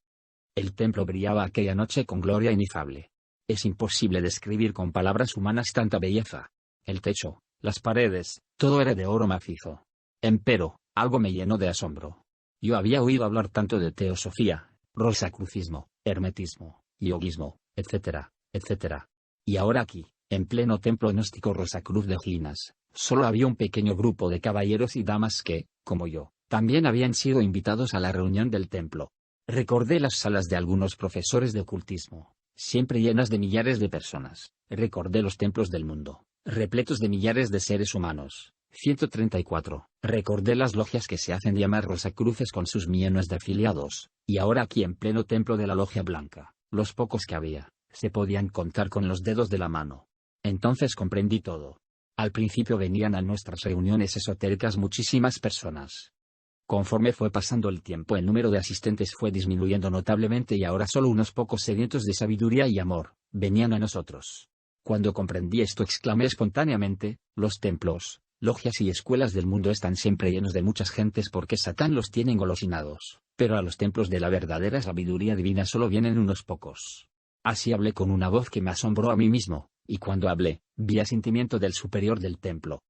El templo brillaba aquella noche con gloria inefable. Es imposible describir con palabras humanas tanta belleza. El techo, las paredes, todo era de oro macizo. Empero, algo me llenó de asombro. Yo había oído hablar tanto de teosofía, rosacrucismo, hermetismo, yoguismo, etcétera, etcétera. Y ahora aquí, en pleno templo gnóstico Rosacruz de Ginas, solo había un pequeño grupo de caballeros y damas que, como yo, también habían sido invitados a la reunión del templo. Recordé las salas de algunos profesores de ocultismo, siempre llenas de millares de personas. Recordé los templos del mundo, repletos de millares de seres humanos. 134. Recordé las logias que se hacen llamar Rosacruces con sus millones de afiliados, y ahora aquí en pleno templo de la logia blanca, los pocos que había, se podían contar con los dedos de la mano. Entonces comprendí todo. Al principio venían a nuestras reuniones esotéricas muchísimas personas. Conforme fue pasando el tiempo el número de asistentes fue disminuyendo notablemente y ahora solo unos pocos sedientos de sabiduría y amor venían a nosotros. Cuando comprendí esto exclamé espontáneamente: los templos, logias y escuelas del mundo están siempre llenos de muchas gentes porque Satán los tiene engolosinados, pero a los templos de la verdadera sabiduría divina solo vienen unos pocos. Así hablé con una voz que me asombró a mí mismo, y cuando hablé, vi asentimiento del superior del templo.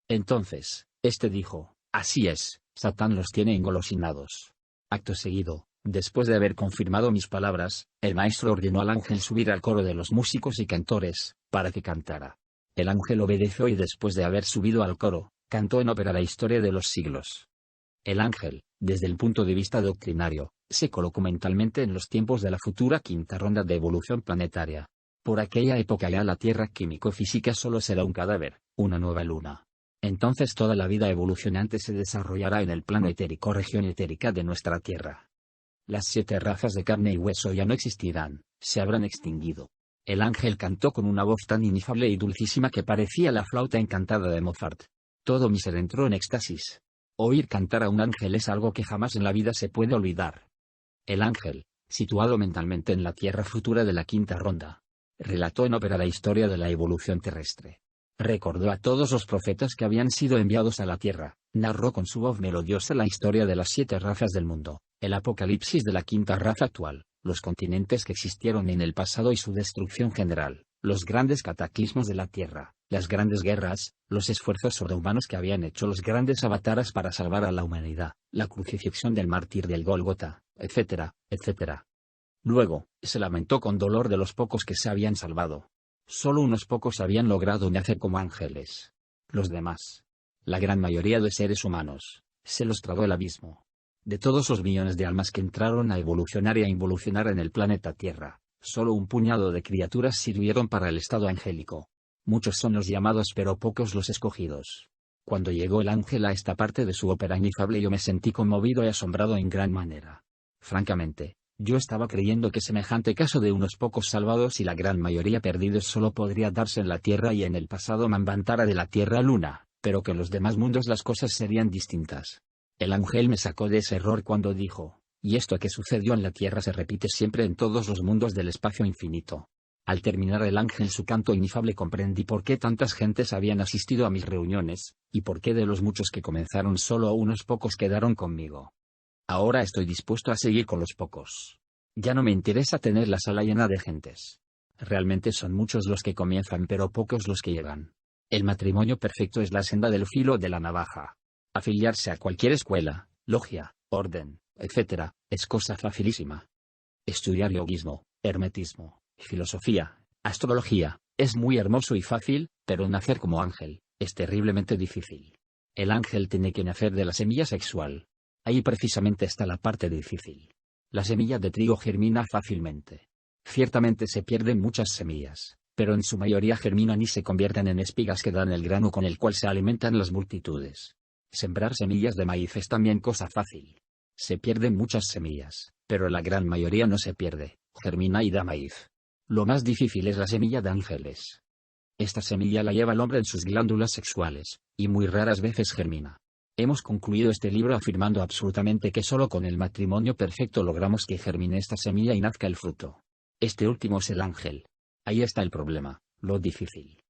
Entonces, este dijo: así es, Satán los tiene engolosinados. Acto seguido, después de haber confirmado mis palabras, el maestro ordenó al ángel subir al coro de los músicos y cantores, para que cantara. El ángel obedeció y después de haber subido al coro, cantó en ópera la historia de los siglos. El ángel, desde el punto de vista doctrinario, se colocó mentalmente en los tiempos de la futura quinta ronda de evolución planetaria. Por aquella época ya la Tierra químico-física solo será un cadáver, una nueva luna. Entonces toda la vida evolucionante se desarrollará en el plano etérico, región etérica de nuestra Tierra. Las 7 razas de carne y hueso ya no existirán, se habrán extinguido. El ángel cantó con una voz tan inefable y dulcísima que parecía la flauta encantada de Mozart. Todo mi ser entró en éxtasis. Oír cantar a un ángel es algo que jamás en la vida se puede olvidar. El ángel, situado mentalmente en la Tierra futura de la quinta ronda, relató en ópera la historia de la evolución terrestre. Recordó a todos los profetas que habían sido enviados a la Tierra, narró con su voz melodiosa la historia de las 7 razas del mundo, el apocalipsis de la quinta raza actual, los continentes que existieron en el pasado y su destrucción general, los grandes cataclismos de la Tierra, las grandes guerras, los esfuerzos sobrehumanos que habían hecho los grandes avatares para salvar a la humanidad, la crucifixión del mártir del Gólgota, etcétera, etcétera. Luego, se lamentó con dolor de los pocos que se habían salvado. Solo unos pocos habían logrado nacer como ángeles. Los demás, la gran mayoría de seres humanos, se los tragó el abismo. De todos los millones de almas que entraron a evolucionar y a involucionar en el planeta Tierra, solo un puñado de criaturas sirvieron para el estado angélico. Muchos son los llamados pero pocos los escogidos. Cuando llegó el ángel a esta parte de su ópera inefable yo me sentí conmovido y asombrado en gran manera. Francamente, yo estaba creyendo que semejante caso de unos pocos salvados y la gran mayoría perdidos solo podría darse en la Tierra y en el pasado Manvantara de la Tierra-Luna, pero que en los demás mundos las cosas serían distintas. El ángel me sacó de ese error cuando dijo: y esto que sucedió en la Tierra se repite siempre en todos los mundos del espacio infinito. Al terminar el ángel su canto inefable comprendí por qué tantas gentes habían asistido a mis reuniones, y por qué de los muchos que comenzaron solo unos pocos quedaron conmigo. Ahora estoy dispuesto a seguir con los pocos. Ya no me interesa tener la sala llena de gentes. Realmente son muchos los que comienzan pero pocos los que llegan. El matrimonio perfecto es la senda del filo de la navaja. Afiliarse a cualquier escuela, logia, orden, etc., es cosa facilísima. Estudiar yoguismo, hermetismo, filosofía, astrología, es muy hermoso y fácil, pero nacer como ángel, es terriblemente difícil. El ángel tiene que nacer de la semilla sexual. Ahí precisamente está la parte difícil. La semilla de trigo germina fácilmente. Ciertamente se pierden muchas semillas, pero en su mayoría germinan y se convierten en espigas que dan el grano con el cual se alimentan las multitudes. Sembrar semillas de maíz es también cosa fácil. Se pierden muchas semillas, pero la gran mayoría no se pierde, germina y da maíz. Lo más difícil es la semilla de ángeles. Esta semilla la lleva el hombre en sus glándulas sexuales, y muy raras veces germina. Hemos concluido este libro afirmando absolutamente que solo con el matrimonio perfecto logramos que germine esta semilla y nazca el fruto. Este último es el ángel. Ahí está el problema, lo difícil.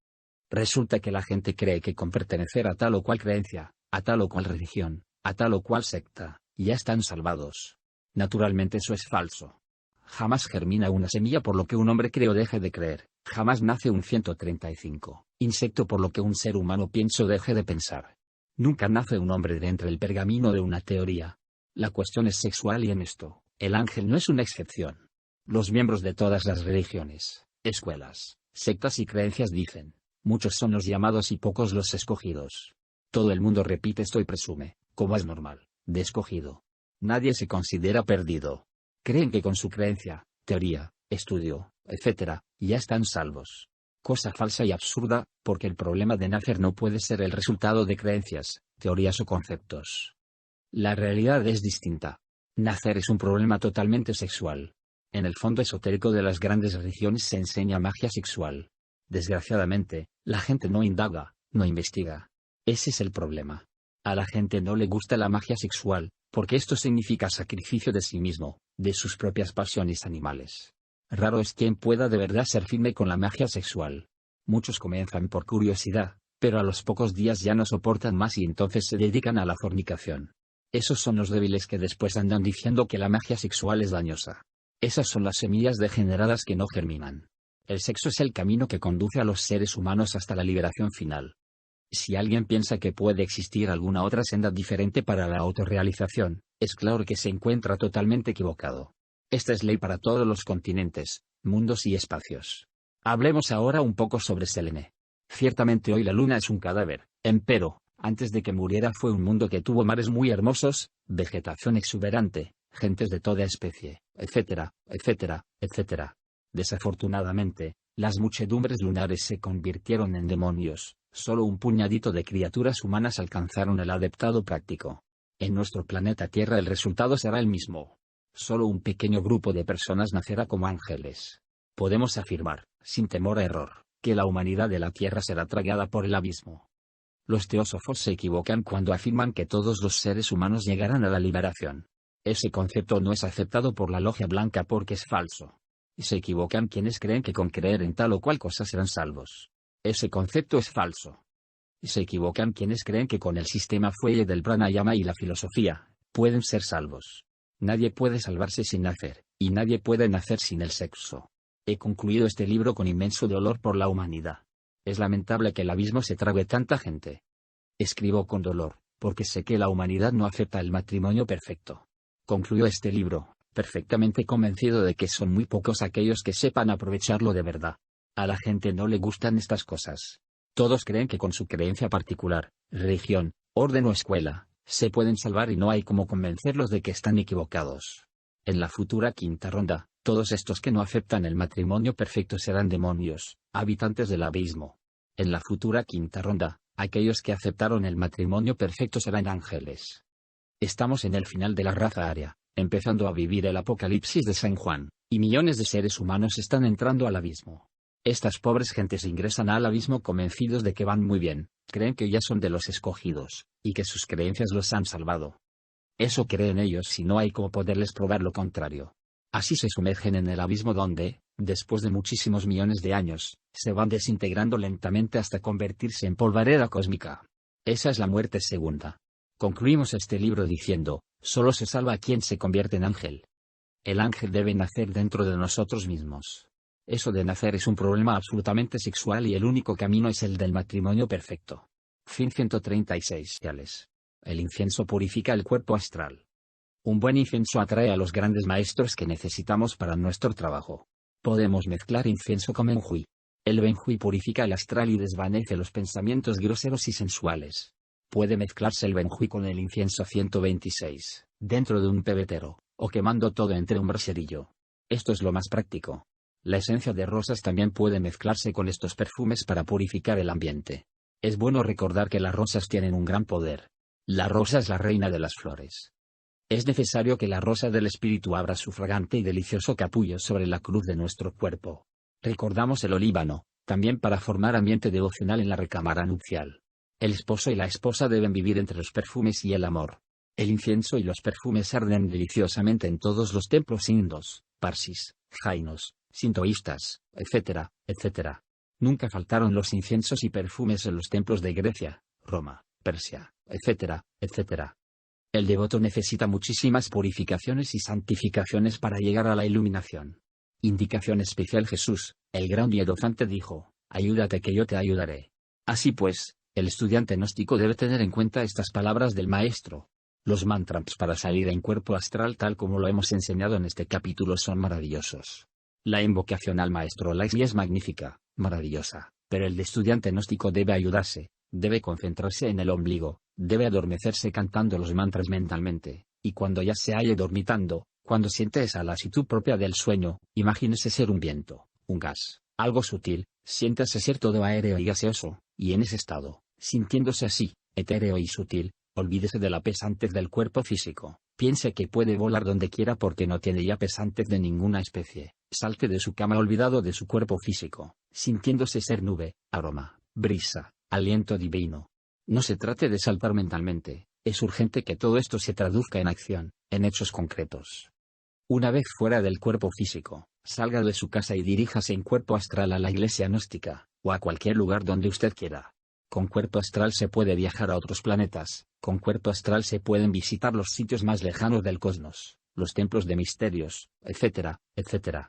Resulta que la gente cree que con pertenecer a tal o cual creencia, a tal o cual religión, a tal o cual secta, ya están salvados. Naturalmente eso es falso. Jamás germina una semilla por lo que un hombre cree o deje de creer, jamás nace un 135 insecto por lo que un ser humano piense o deje de pensar. Nunca nace un hombre de entre el pergamino de una teoría. La cuestión es sexual y en esto, el ángel no es una excepción. Los miembros de todas las religiones, escuelas, sectas y creencias dicen, muchos son los llamados y pocos los escogidos. Todo el mundo repite esto y presume, como es normal, de escogido. Nadie se considera perdido. Creen que con su creencia, teoría, estudio, etc., ya están salvos. Cosa falsa y absurda, porque el problema de nacer no puede ser el resultado de creencias, teorías o conceptos. La realidad es distinta. Nacer es un problema totalmente sexual. En el fondo esotérico de las grandes religiones se enseña magia sexual. Desgraciadamente, la gente no indaga, no investiga. Ese es el problema. A la gente no le gusta la magia sexual, porque esto significa sacrificio de sí mismo, de sus propias pasiones animales. Raro es quien pueda de verdad ser firme con la magia sexual. Muchos comienzan por curiosidad, pero a los pocos días ya no soportan más y entonces se dedican a la fornicación. Esos son los débiles que después andan diciendo que la magia sexual es dañosa. Esas son las semillas degeneradas que no germinan. El sexo es el camino que conduce a los seres humanos hasta la liberación final. Si alguien piensa que puede existir alguna otra senda diferente para la autorrealización, es claro que se encuentra totalmente equivocado. Esta es ley para todos los continentes, mundos y espacios. Hablemos ahora un poco sobre Selene. Ciertamente hoy la luna es un cadáver, empero, antes de que muriera fue un mundo que tuvo mares muy hermosos, vegetación exuberante, gentes de toda especie, etcétera, etcétera, etcétera. Desafortunadamente, las muchedumbres lunares se convirtieron en demonios, solo un puñadito de criaturas humanas alcanzaron el adeptado práctico. En nuestro planeta Tierra el resultado será el mismo. Solo un pequeño grupo de personas nacerá como ángeles. Podemos afirmar, sin temor a error, que la humanidad de la Tierra será tragada por el abismo. Los teósofos se equivocan cuando afirman que todos los seres humanos llegarán a la liberación. Ese concepto no es aceptado por la logia blanca porque es falso. Y se equivocan quienes creen que con creer en tal o cual cosa serán salvos. Ese concepto es falso. Y se equivocan quienes creen que con el sistema fuelle del pranayama y la filosofía, pueden ser salvos. Nadie puede salvarse sin nacer, y nadie puede nacer sin el sexo. He concluido este libro con inmenso dolor por la humanidad. Es lamentable que el abismo se trague tanta gente. Escribo con dolor, porque sé que la humanidad no acepta el matrimonio perfecto. Concluyo este libro, perfectamente convencido de que son muy pocos aquellos que sepan aprovecharlo de verdad. A la gente no le gustan estas cosas. Todos creen que con su creencia particular, religión, orden o escuela, se pueden salvar y no hay como convencerlos de que están equivocados. En la futura quinta ronda, todos estos que no aceptan el matrimonio perfecto serán demonios, habitantes del abismo. En la futura quinta ronda, aquellos que aceptaron el matrimonio perfecto serán ángeles. Estamos en el final de la raza aria, empezando a vivir el apocalipsis de San Juan, y millones de seres humanos están entrando al abismo. Estas pobres gentes ingresan al abismo convencidos de que van muy bien, creen que ya son de los escogidos, y que sus creencias los han salvado. Eso creen ellos y no hay como poderles probar lo contrario. Así se sumergen en el abismo donde, después de muchísimos millones de años, se van desintegrando lentamente hasta convertirse en polvareda cósmica. Esa es la muerte segunda. Concluimos este libro diciendo, solo se salva quien se convierte en ángel. El ángel debe nacer dentro de nosotros mismos. Eso de nacer es un problema absolutamente sexual y el único camino es el del matrimonio perfecto. Fin 136. El incienso purifica el cuerpo astral. Un buen incienso atrae a los grandes maestros que necesitamos para nuestro trabajo. Podemos mezclar incienso con benjuí. El benjuí purifica el astral y desvanece los pensamientos groseros y sensuales. Puede mezclarse el benjuí con el incienso 126, dentro de un pebetero, o quemando todo entre un braserillo. Esto es lo más práctico. La esencia de rosas también puede mezclarse con estos perfumes para purificar el ambiente. Es bueno recordar que las rosas tienen un gran poder. La rosa es la reina de las flores. Es necesario que la rosa del espíritu abra su fragante y delicioso capullo sobre la cruz de nuestro cuerpo. Recordamos el olíbano, también para formar ambiente devocional en la recámara nupcial. El esposo y la esposa deben vivir entre los perfumes y el amor. El incienso y los perfumes arden deliciosamente en todos los templos indos, parsis, jainos, sintoístas, etc., etc. Nunca faltaron los inciensos y perfumes en los templos de Grecia, Roma, Persia, etc., etc. El devoto necesita muchísimas purificaciones y santificaciones para llegar a la iluminación. Indicación especial: Jesús, el gran hierofonte, dijo: ayúdate que yo te ayudaré. Así pues, el estudiante gnóstico debe tener en cuenta estas palabras del maestro. Los mantras para salir en cuerpo astral, tal como lo hemos enseñado en este capítulo, son maravillosos. La invocación al maestro Laxmi es magnífica, maravillosa, pero el estudiante gnóstico debe ayudarse, debe concentrarse en el ombligo, debe adormecerse cantando los mantras mentalmente, y cuando ya se halle dormitando, cuando siente esa lasitud propia del sueño, imagínese ser un viento, un gas, algo sutil, siéntase ser todo aéreo y gaseoso, y en ese estado, sintiéndose así, etéreo y sutil, olvídese de la pesantez del cuerpo físico, piense que puede volar donde quiera porque no tiene ya pesantez de ninguna especie, salte de su cama olvidado de su cuerpo físico, sintiéndose ser nube, aroma, brisa, aliento divino. No se trate de saltar mentalmente, es urgente que todo esto se traduzca en acción, en hechos concretos. Una vez fuera del cuerpo físico, salga de su casa y diríjase en cuerpo astral a la iglesia gnóstica, o a cualquier lugar donde usted quiera. Con cuerpo astral se puede viajar a otros planetas, con cuerpo astral se pueden visitar los sitios más lejanos del cosmos, los templos de misterios, etc., etc.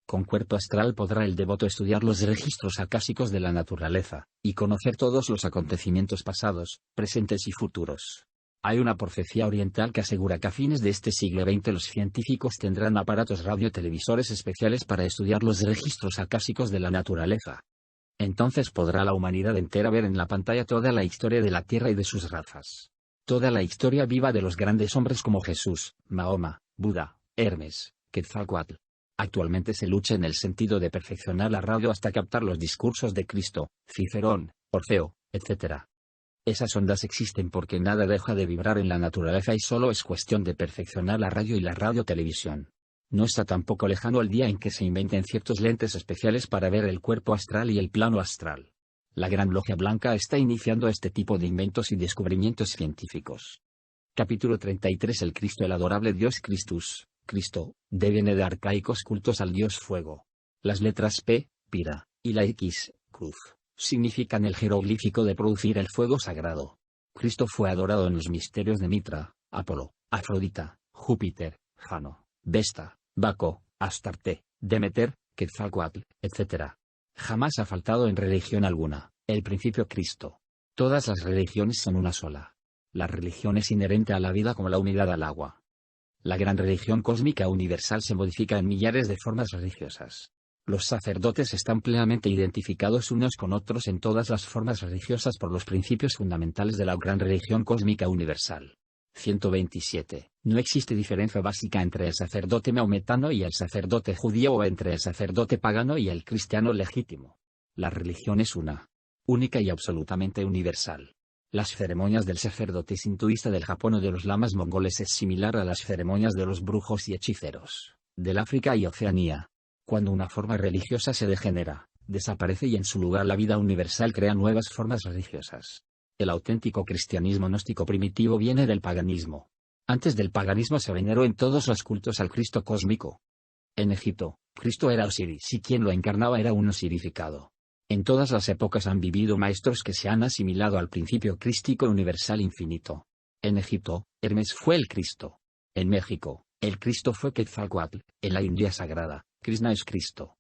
Con cuerpo astral podrá el devoto estudiar los registros acásicos de la naturaleza, y conocer todos los acontecimientos pasados, presentes y futuros. Hay una profecía oriental que asegura que a fines de este siglo XX los científicos tendrán aparatos radiotelevisores especiales para estudiar los registros acásicos de la naturaleza. Entonces podrá la humanidad entera ver en la pantalla toda la historia de la Tierra y de sus razas. Toda la historia viva de los grandes hombres como Jesús, Mahoma, Buda, Hermes, Quetzalcóatl. Actualmente se lucha en el sentido de perfeccionar la radio hasta captar los discursos de Cristo, Cicerón, Orfeo, etc. Esas ondas existen porque nada deja de vibrar en la naturaleza y solo es cuestión de perfeccionar la radio y la radiotelevisión. No está tampoco lejano el día en que se inventen ciertos lentes especiales para ver el cuerpo astral y el plano astral. La Gran Logia Blanca está iniciando este tipo de inventos y descubrimientos científicos. Capítulo 33. El Cristo, el adorable Dios Christus, Cristo, deviene de arcaicos cultos al Dios Fuego. Las letras P, Pira, y la X, Cruz, significan el jeroglífico de producir el fuego sagrado. Cristo fue adorado en los misterios de Mitra, Apolo, Afrodita, Júpiter, Jano, Vesta, Baco, Astarte, Demeter, Quetzalcóatl, etc. Jamás ha faltado en religión alguna el principio Cristo. Todas las religiones son una sola. La religión es inherente a la vida como la unidad al agua. La gran religión cósmica universal se modifica en millares de formas religiosas. Los sacerdotes están plenamente identificados unos con otros en todas las formas religiosas por los principios fundamentales de la gran religión cósmica universal. 127. No existe diferencia básica entre el sacerdote maometano y el sacerdote judío o entre el sacerdote pagano y el cristiano legítimo. La religión es una, única y absolutamente universal. Las ceremonias del sacerdote sintoísta del Japón o de los lamas mongoles es similar a las ceremonias de los brujos y hechiceros del África y Oceanía. Cuando una forma religiosa se degenera, desaparece y en su lugar la vida universal crea nuevas formas religiosas. El auténtico cristianismo gnóstico primitivo viene del paganismo. Antes del paganismo se veneró en todos los cultos al Cristo cósmico. En Egipto, Cristo era Osiris y quien lo encarnaba era un osirificado. En todas las épocas han vivido maestros que se han asimilado al principio crístico universal infinito. En Egipto, Hermes fue el Cristo. En México, el Cristo fue Quetzalcóatl. En la India sagrada, Krishna es Cristo.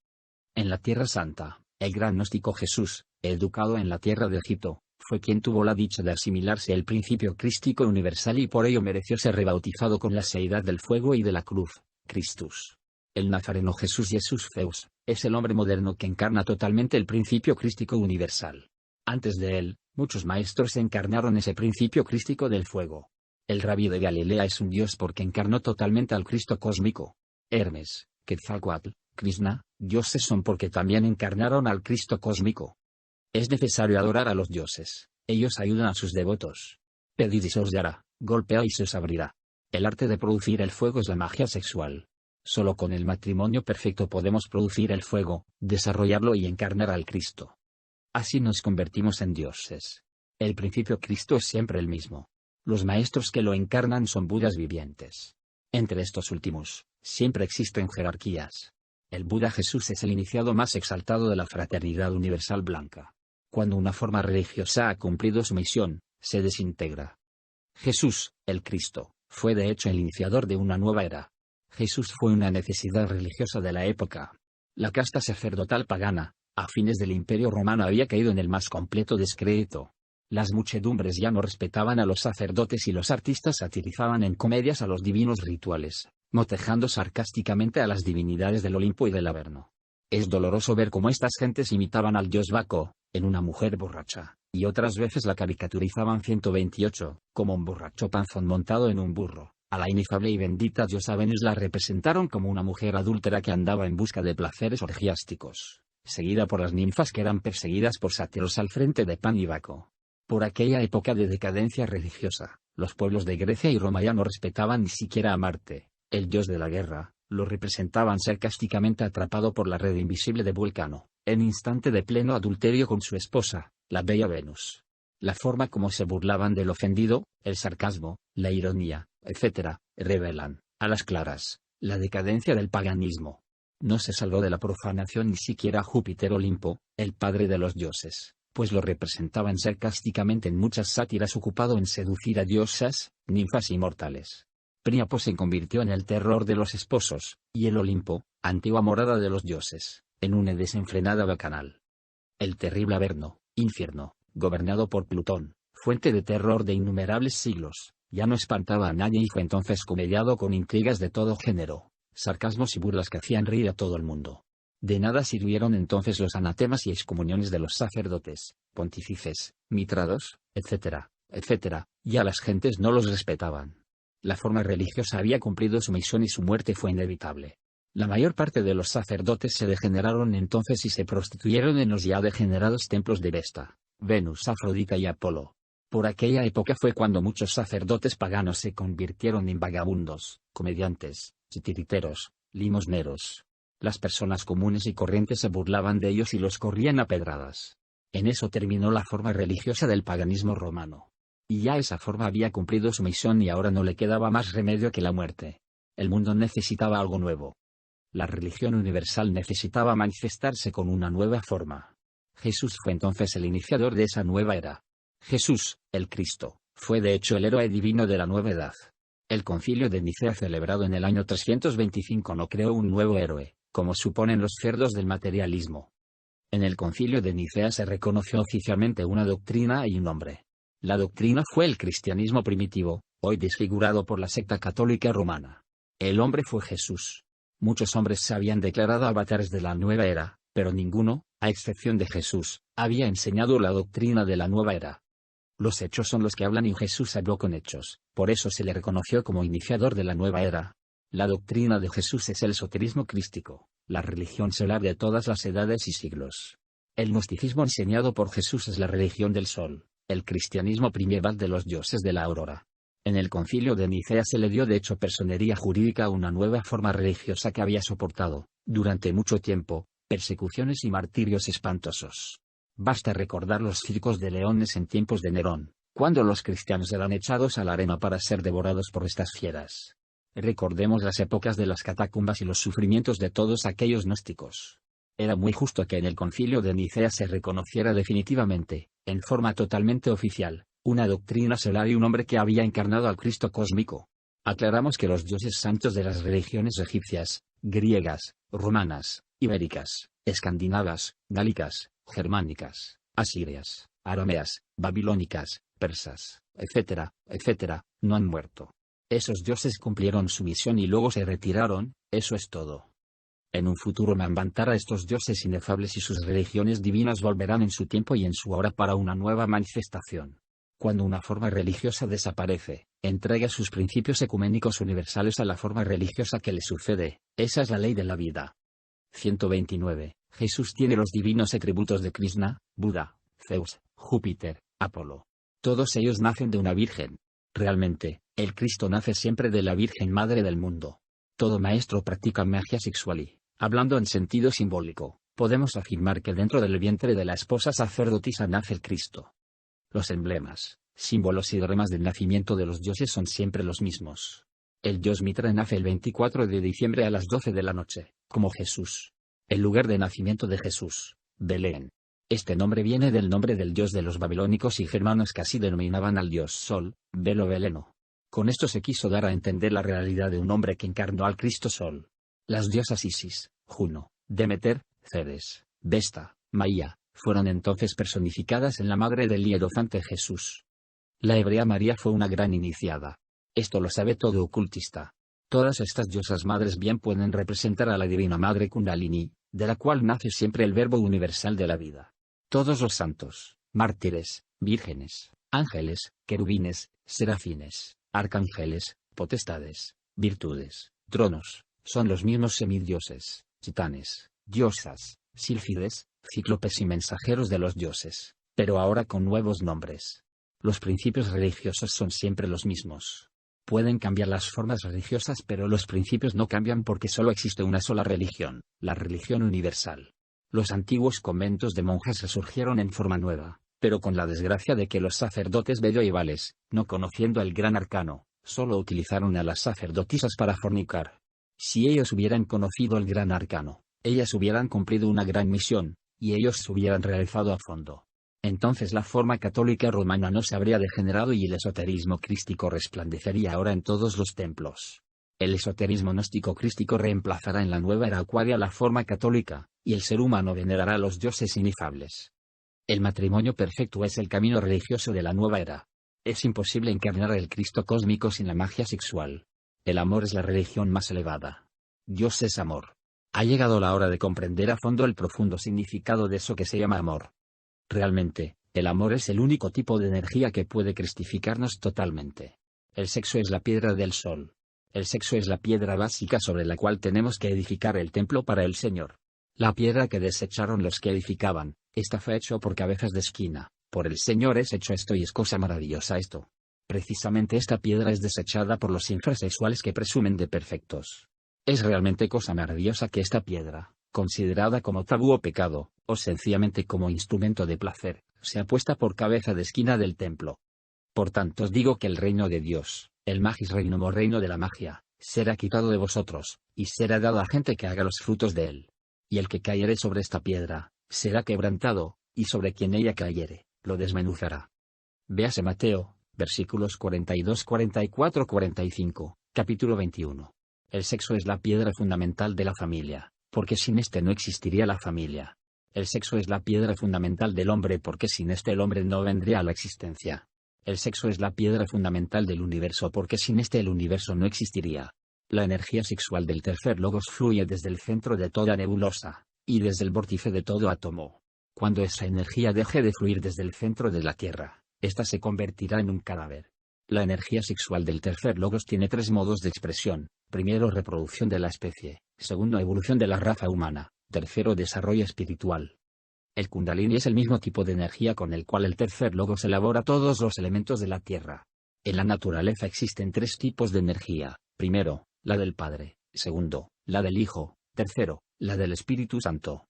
En la Tierra Santa, el gran gnóstico Jesús, educado en la tierra de Egipto, Fue quien tuvo la dicha de asimilarse al principio crístico universal y por ello mereció ser rebautizado con la seidad del fuego y de la cruz, Christus. El nazareno Jesús Feus, es el hombre moderno que encarna totalmente el principio crístico universal. Antes de él, muchos maestros encarnaron ese principio crístico del fuego. El rabí de Galilea es un dios porque encarnó totalmente al Cristo cósmico. Hermes, Quetzalcóatl, Krishna, dioses son porque también encarnaron al Cristo cósmico. Es necesario adorar a los dioses, ellos ayudan a sus devotos. Pedid y se os dará, golpea y se os abrirá. El arte de producir el fuego es la magia sexual. Solo con el matrimonio perfecto podemos producir el fuego, desarrollarlo y encarnar al Cristo. Así nos convertimos en dioses. El principio Cristo es siempre el mismo. Los maestros que lo encarnan son Budas vivientes. Entre estos últimos, siempre existen jerarquías. El Buda Jesús es el iniciado más exaltado de la fraternidad universal blanca. Cuando una forma religiosa ha cumplido su misión, se desintegra. Jesús, el Cristo, fue de hecho el iniciador de una nueva era. Jesús fue una necesidad religiosa de la época. La casta sacerdotal pagana, a fines del Imperio Romano, había caído en el más completo descrédito. Las muchedumbres ya no respetaban a los sacerdotes y los artistas satirizaban en comedias a los divinos rituales, motejando sarcásticamente a las divinidades del Olimpo y del Averno. Es doloroso ver cómo estas gentes imitaban al dios Baco, en una mujer borracha, y otras veces la caricaturizaban 128, como un borracho panzón montado en un burro. A la inefable y bendita diosa Venus la representaron como una mujer adúltera que andaba en busca de placeres orgiásticos, seguida por las ninfas que eran perseguidas por sátiros al frente de Pan y Baco. Por aquella época de decadencia religiosa, los pueblos de Grecia y Roma ya no respetaban ni siquiera a Marte, el dios de la guerra, lo representaban sarcásticamente atrapado por la red invisible de Vulcano, en instante de pleno adulterio con su esposa, la bella Venus. La forma como se burlaban del ofendido, el sarcasmo, la ironía, etc., revelan, a las claras, la decadencia del paganismo. No se salvó de la profanación ni siquiera Júpiter Olimpo, el padre de los dioses, pues lo representaban sarcásticamente en muchas sátiras ocupado en seducir a diosas, ninfas y mortales. Príapo se convirtió en el terror de los esposos, y el Olimpo, antigua morada de los dioses, en una desenfrenada bacanal. El terrible Averno, infierno, gobernado por Plutón, fuente de terror de innumerables siglos, ya no espantaba a nadie y fue entonces comediado con intrigas de todo género, sarcasmos y burlas que hacían reír a todo el mundo. De nada sirvieron entonces los anatemas y excomuniones de los sacerdotes, pontífices, mitrados, etc., ya las gentes no los respetaban. La forma religiosa había cumplido su misión y su muerte fue inevitable. La mayor parte de los sacerdotes se degeneraron entonces y se prostituyeron en los ya degenerados templos de Vesta, Venus, Afrodita y Apolo. Por aquella época fue cuando muchos sacerdotes paganos se convirtieron en vagabundos, comediantes, titiriteros, limosneros. Las personas comunes y corrientes se burlaban de ellos y los corrían a pedradas. En eso terminó la forma religiosa del paganismo romano. Y ya esa forma había cumplido su misión y ahora no le quedaba más remedio que la muerte. El mundo necesitaba algo nuevo. La religión universal necesitaba manifestarse con una nueva forma. Jesús fue entonces el iniciador de esa nueva era. Jesús, el Cristo, fue de hecho el héroe divino de la nueva edad. El concilio de Nicea celebrado en el año 325 no creó un nuevo héroe, como suponen los cerdos del materialismo. En el concilio de Nicea se reconoció oficialmente una doctrina y un hombre. La doctrina fue el cristianismo primitivo, hoy desfigurado por la secta católica romana. El hombre fue Jesús. Muchos hombres se habían declarado avatares de la nueva era, pero ninguno, a excepción de Jesús, había enseñado la doctrina de la nueva era. Los hechos son los que hablan y Jesús habló con hechos, por eso se le reconoció como iniciador de la nueva era. La doctrina de Jesús es el esoterismo crístico, la religión solar de todas las edades y siglos. El gnosticismo enseñado por Jesús es la religión del sol, el cristianismo primeval de los dioses de la aurora. En el concilio de Nicea se le dio de hecho personería jurídica a una nueva forma religiosa que había soportado, durante mucho tiempo, persecuciones y martirios espantosos. Basta recordar los circos de leones en tiempos de Nerón, cuando los cristianos eran echados a la arena para ser devorados por estas fieras. Recordemos las épocas de las catacumbas y los sufrimientos de todos aquellos gnósticos. Era muy justo que en el concilio de Nicea se reconociera definitivamente, en forma totalmente oficial, una doctrina solar y un hombre que había encarnado al Cristo cósmico. Aclaramos que los dioses santos de las religiones egipcias, griegas, romanas, ibéricas, escandinavas, gálicas, germánicas, asirias, arameas, babilónicas, persas, etcétera, etcétera, no han muerto. Esos dioses cumplieron su misión y luego se retiraron, eso es todo. En un futuro Manvantara estos dioses inefables y sus religiones divinas volverán en su tiempo y en su hora para una nueva manifestación. Cuando una forma religiosa desaparece, entrega sus principios ecuménicos universales a la forma religiosa que le sucede, esa es la ley de la vida. 129. Jesús tiene los divinos atributos de Krishna, Buda, Zeus, Júpiter, Apolo. Todos ellos nacen de una virgen. Realmente, el Cristo nace siempre de la Virgen Madre del mundo. Todo maestro practica magia sexual y, hablando en sentido simbólico, podemos afirmar que dentro del vientre de la esposa sacerdotisa nace el Cristo. Los emblemas, símbolos y dramas del nacimiento de los dioses son siempre los mismos. El dios Mitra nace el 24 de diciembre a las 12 de la noche, como Jesús. El lugar de nacimiento de Jesús, Belén. Este nombre viene del nombre del dios de los babilónicos y germanos que así denominaban al dios Sol, Belo Beleno. Con esto se quiso dar a entender la realidad de un hombre que encarnó al Cristo Sol. Las diosas Isis, Juno, Demeter, Ceres, Vesta, Maía, fueron entonces personificadas en la madre del hierophante Jesús. La hebrea María fue una gran iniciada. Esto lo sabe todo ocultista. Todas estas diosas madres bien pueden representar a la divina madre Kundalini, de la cual nace siempre el verbo universal de la vida. Todos los santos, mártires, vírgenes, ángeles, querubines, serafines, arcángeles, potestades, virtudes, tronos, son los mismos semidioses, titanes, diosas, sílfides, cíclopes y mensajeros de los dioses, pero ahora con nuevos nombres. Los principios religiosos son siempre los mismos. Pueden cambiar las formas religiosas pero los principios no cambian porque solo existe una sola religión, la religión universal. Los antiguos conventos de monjas resurgieron en forma nueva, pero con la desgracia de que los sacerdotes medievales, no conociendo el gran arcano, solo utilizaron a las sacerdotisas para fornicar. Si ellos hubieran conocido el gran arcano, ellas hubieran cumplido una gran misión, y ellos se hubieran realizado a fondo. Entonces la forma católica romana no se habría degenerado y el esoterismo crístico resplandecería ahora en todos los templos. El esoterismo gnóstico crístico reemplazará en la nueva era acuaria la forma católica, y el ser humano venerará a los dioses inefables. El matrimonio perfecto es el camino religioso de la nueva era. Es imposible encarnar el Cristo cósmico sin la magia sexual. El amor es la religión más elevada. Dios es amor. Ha llegado la hora de comprender a fondo el profundo significado de eso que se llama amor. Realmente, el amor es el único tipo de energía que puede cristificarnos totalmente. El sexo es la piedra del sol. El sexo es la piedra básica sobre la cual tenemos que edificar el templo para el Señor. La piedra que desecharon los que edificaban, esta fue hecho por cabezas de esquina, por el Señor es hecho esto y es cosa maravillosa esto. Precisamente esta piedra es desechada por los infrasexuales que presumen de perfectos. Es realmente cosa maravillosa que esta piedra, considerada como tabú o pecado, o sencillamente como instrumento de placer, sea puesta por cabeza de esquina del templo. Por tanto os digo que el reino de Dios, el magis regnum o reino de la magia, será quitado de vosotros, y será dado a gente que haga los frutos de él. Y el que cayere sobre esta piedra, será quebrantado, y sobre quien ella cayere, lo desmenuzará. Véase Mateo, versículos 42, 44, 45, capítulo 21. El sexo es la piedra fundamental de la familia, porque sin este no existiría la familia. El sexo es la piedra fundamental del hombre porque sin este el hombre no vendría a la existencia. El sexo es la piedra fundamental del universo porque sin este el universo no existiría. La energía sexual del tercer logos fluye desde el centro de toda nebulosa, y desde el vórtice de todo átomo. Cuando esa energía deje de fluir desde el centro de la Tierra, ésta se convertirá en un cadáver. La energía sexual del tercer logos tiene tres modos de expresión: primero, reproducción de la especie; segundo, evolución de la raza humana; tercero, desarrollo espiritual. El Kundalini es el mismo tipo de energía con el cual el tercer logos elabora todos los elementos de la Tierra. En la naturaleza existen tres tipos de energía: primero, la del Padre; segundo, la del Hijo; tercero, la del Espíritu Santo.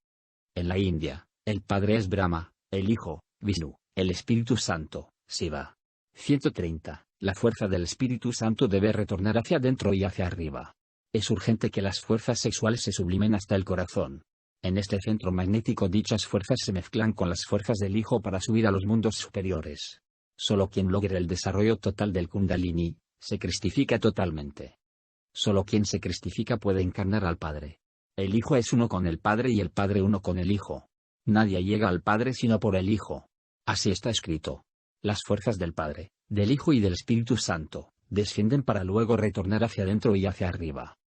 En la India, el Padre es Brahma, el Hijo, Vishnu, el Espíritu Santo, Shiva. 130. La fuerza del Espíritu Santo debe retornar hacia adentro y hacia arriba. Es urgente que las fuerzas sexuales se sublimen hasta el corazón. En este centro magnético dichas fuerzas se mezclan con las fuerzas del Hijo para subir a los mundos superiores. Solo quien logre el desarrollo total del Kundalini, se cristifica totalmente. Solo quien se cristifica puede encarnar al Padre. El Hijo es uno con el Padre y el Padre uno con el Hijo. Nadie llega al Padre sino por el Hijo. Así está escrito. Las fuerzas del Padre, del Hijo y del Espíritu Santo, descienden para luego retornar hacia adentro y hacia arriba.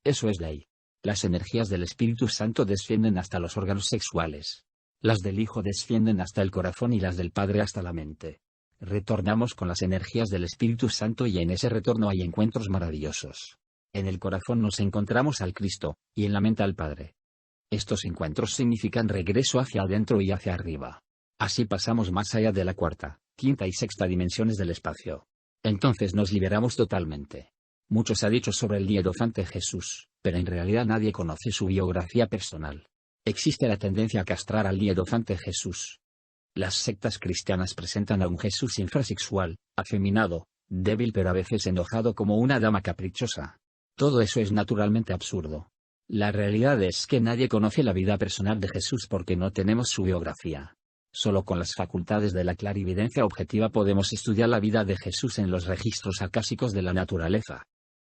Eso es ley. Las energías del Espíritu Santo descienden hasta los órganos sexuales. Las del Hijo descienden hasta el corazón y las del Padre hasta la mente. Retornamos con las energías del Espíritu Santo y en ese retorno hay encuentros maravillosos. En el corazón nos encontramos al Cristo, y en la mente al Padre. Estos encuentros significan regreso hacia adentro y hacia arriba. Así pasamos más allá de la cuarta, quinta y sexta dimensiones del espacio. Entonces nos liberamos totalmente. Mucho se ha dicho sobre el diedofante Jesús, pero en realidad nadie conoce su biografía personal. Existe la tendencia a castrar al diedofante Jesús. Las sectas cristianas presentan a un Jesús infrasexual, afeminado, débil pero a veces enojado como una dama caprichosa. Todo eso es naturalmente absurdo. La realidad es que nadie conoce la vida personal de Jesús porque no tenemos su biografía. Solo con las facultades de la clarividencia objetiva podemos estudiar la vida de Jesús en los registros acásicos de la naturaleza.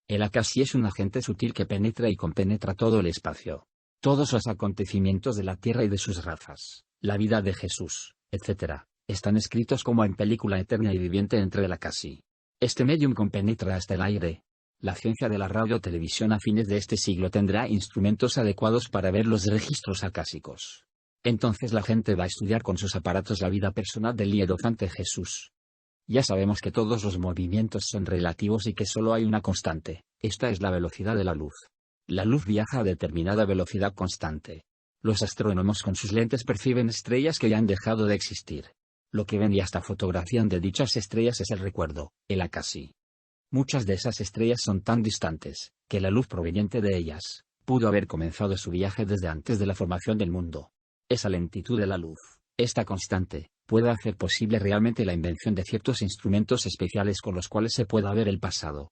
El acasí es un agente sutil que penetra y compenetra todo el espacio. Todos los acontecimientos de la Tierra y de sus razas, la vida de Jesús, etc., están escritos como en película eterna y viviente entre el acasí. Este medium compenetra hasta el aire. La ciencia de la radio-televisión a fines de este siglo tendrá instrumentos adecuados para ver los registros acásicos. Entonces la gente va a estudiar con sus aparatos la vida personal del diedofante Jesús. Ya sabemos que todos los movimientos son relativos y que solo hay una constante, esta es la velocidad de la luz. La luz viaja a determinada velocidad constante. Los astrónomos con sus lentes perciben estrellas que ya han dejado de existir. Lo que ven y hasta fotografían de dichas estrellas es el recuerdo, el acasí. Muchas de esas estrellas son tan distantes, que la luz proveniente de ellas, pudo haber comenzado su viaje desde antes de la formación del mundo. Esa lentitud de la luz, esta constante, puede hacer posible realmente la invención de ciertos instrumentos especiales con los cuales se pueda ver el pasado.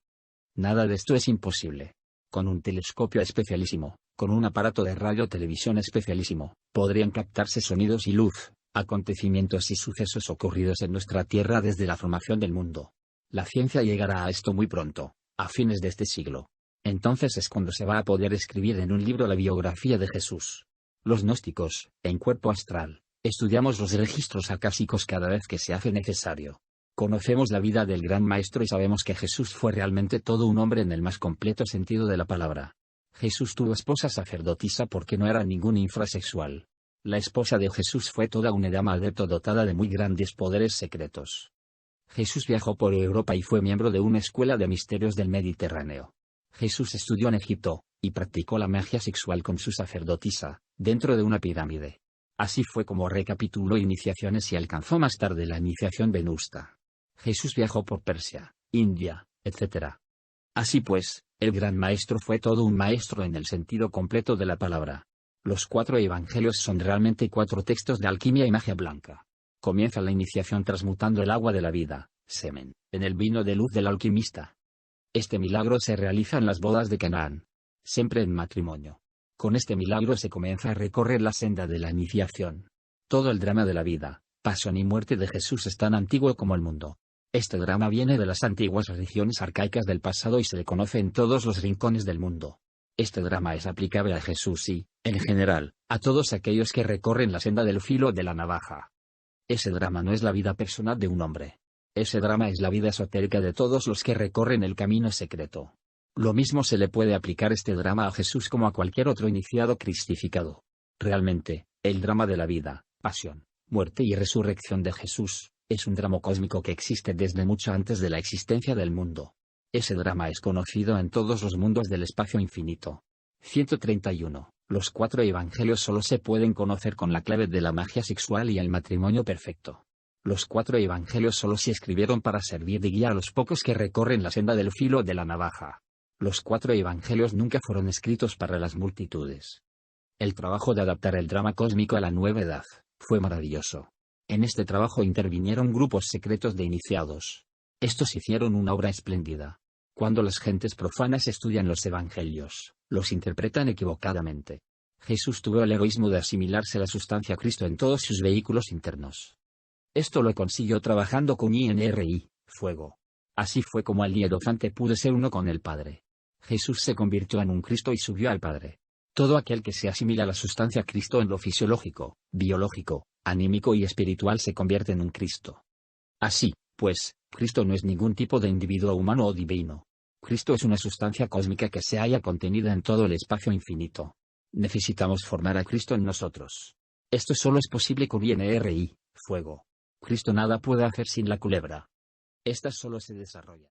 Nada de esto es imposible. Con un telescopio especialísimo, con un aparato de radio-televisión especialísimo, podrían captarse sonidos y luz, acontecimientos y sucesos ocurridos en nuestra Tierra desde la formación del mundo. La ciencia llegará a esto muy pronto, a fines de este siglo. Entonces es cuando se va a poder escribir en un libro la biografía de Jesús. Los gnósticos, en cuerpo astral, estudiamos los registros acásicos cada vez que se hace necesario. Conocemos la vida del gran maestro y sabemos que Jesús fue realmente todo un hombre en el más completo sentido de la palabra. Jesús tuvo esposa sacerdotisa porque no era ningún infrasexual. La esposa de Jesús fue toda una dama adepto dotada de muy grandes poderes secretos. Jesús viajó por Europa y fue miembro de una escuela de misterios del Mediterráneo. Jesús estudió en Egipto, y practicó la magia sexual con su sacerdotisa, dentro de una pirámide. Así fue como recapituló iniciaciones y alcanzó más tarde la iniciación venusta. Jesús viajó por Persia, India, etc. Así pues, el gran maestro fue todo un maestro en el sentido completo de la palabra. Los 4 evangelios son realmente 4 textos de alquimia y magia blanca. Comienza la iniciación transmutando el agua de la vida, semen, en el vino de luz del alquimista. Este milagro se realiza en las bodas de Canaán. Siempre en matrimonio. Con este milagro se comienza a recorrer la senda de la iniciación. Todo el drama de la vida, pasión y muerte de Jesús es tan antiguo como el mundo. Este drama viene de las antiguas religiones arcaicas del pasado y se le conoce en todos los rincones del mundo. Este drama es aplicable a Jesús y, en general, a todos aquellos que recorren la senda del filo de la navaja. Ese drama no es la vida personal de un hombre. Ese drama es la vida esotérica de todos los que recorren el camino secreto. Lo mismo se le puede aplicar este drama a Jesús como a cualquier otro iniciado cristificado. Realmente, el drama de la vida, pasión, muerte y resurrección de Jesús, es un drama cósmico que existe desde mucho antes de la existencia del mundo. Ese drama es conocido en todos los mundos del espacio infinito. 131. Los 4 evangelios solo se pueden conocer con la clave de la magia sexual y el matrimonio perfecto. Los 4 evangelios solo se escribieron para servir de guía a los pocos que recorren la senda del filo de la navaja. Los 4 evangelios nunca fueron escritos para las multitudes. El trabajo de adaptar el drama cósmico a la nueva edad fue maravilloso. En este trabajo intervinieron grupos secretos de iniciados. Estos hicieron una obra espléndida. Cuando las gentes profanas estudian los evangelios, los interpretan equivocadamente. Jesús tuvo el heroísmo de asimilarse la sustancia Cristo en todos sus vehículos internos. Esto lo consiguió trabajando con INRI, fuego. Así fue como el diedofante pudo ser uno con el Padre. Jesús se convirtió en un Cristo y subió al Padre. Todo aquel que se asimila a la sustancia Cristo en lo fisiológico, biológico, anímico y espiritual se convierte en un Cristo. Así, pues, Cristo no es ningún tipo de individuo humano o divino. Cristo es una sustancia cósmica que se halla contenida en todo el espacio infinito. Necesitamos formar a Cristo en nosotros. Esto solo es posible con INRI, fuego. Cristo nada puede hacer sin la culebra. Esta solo se desarrolla.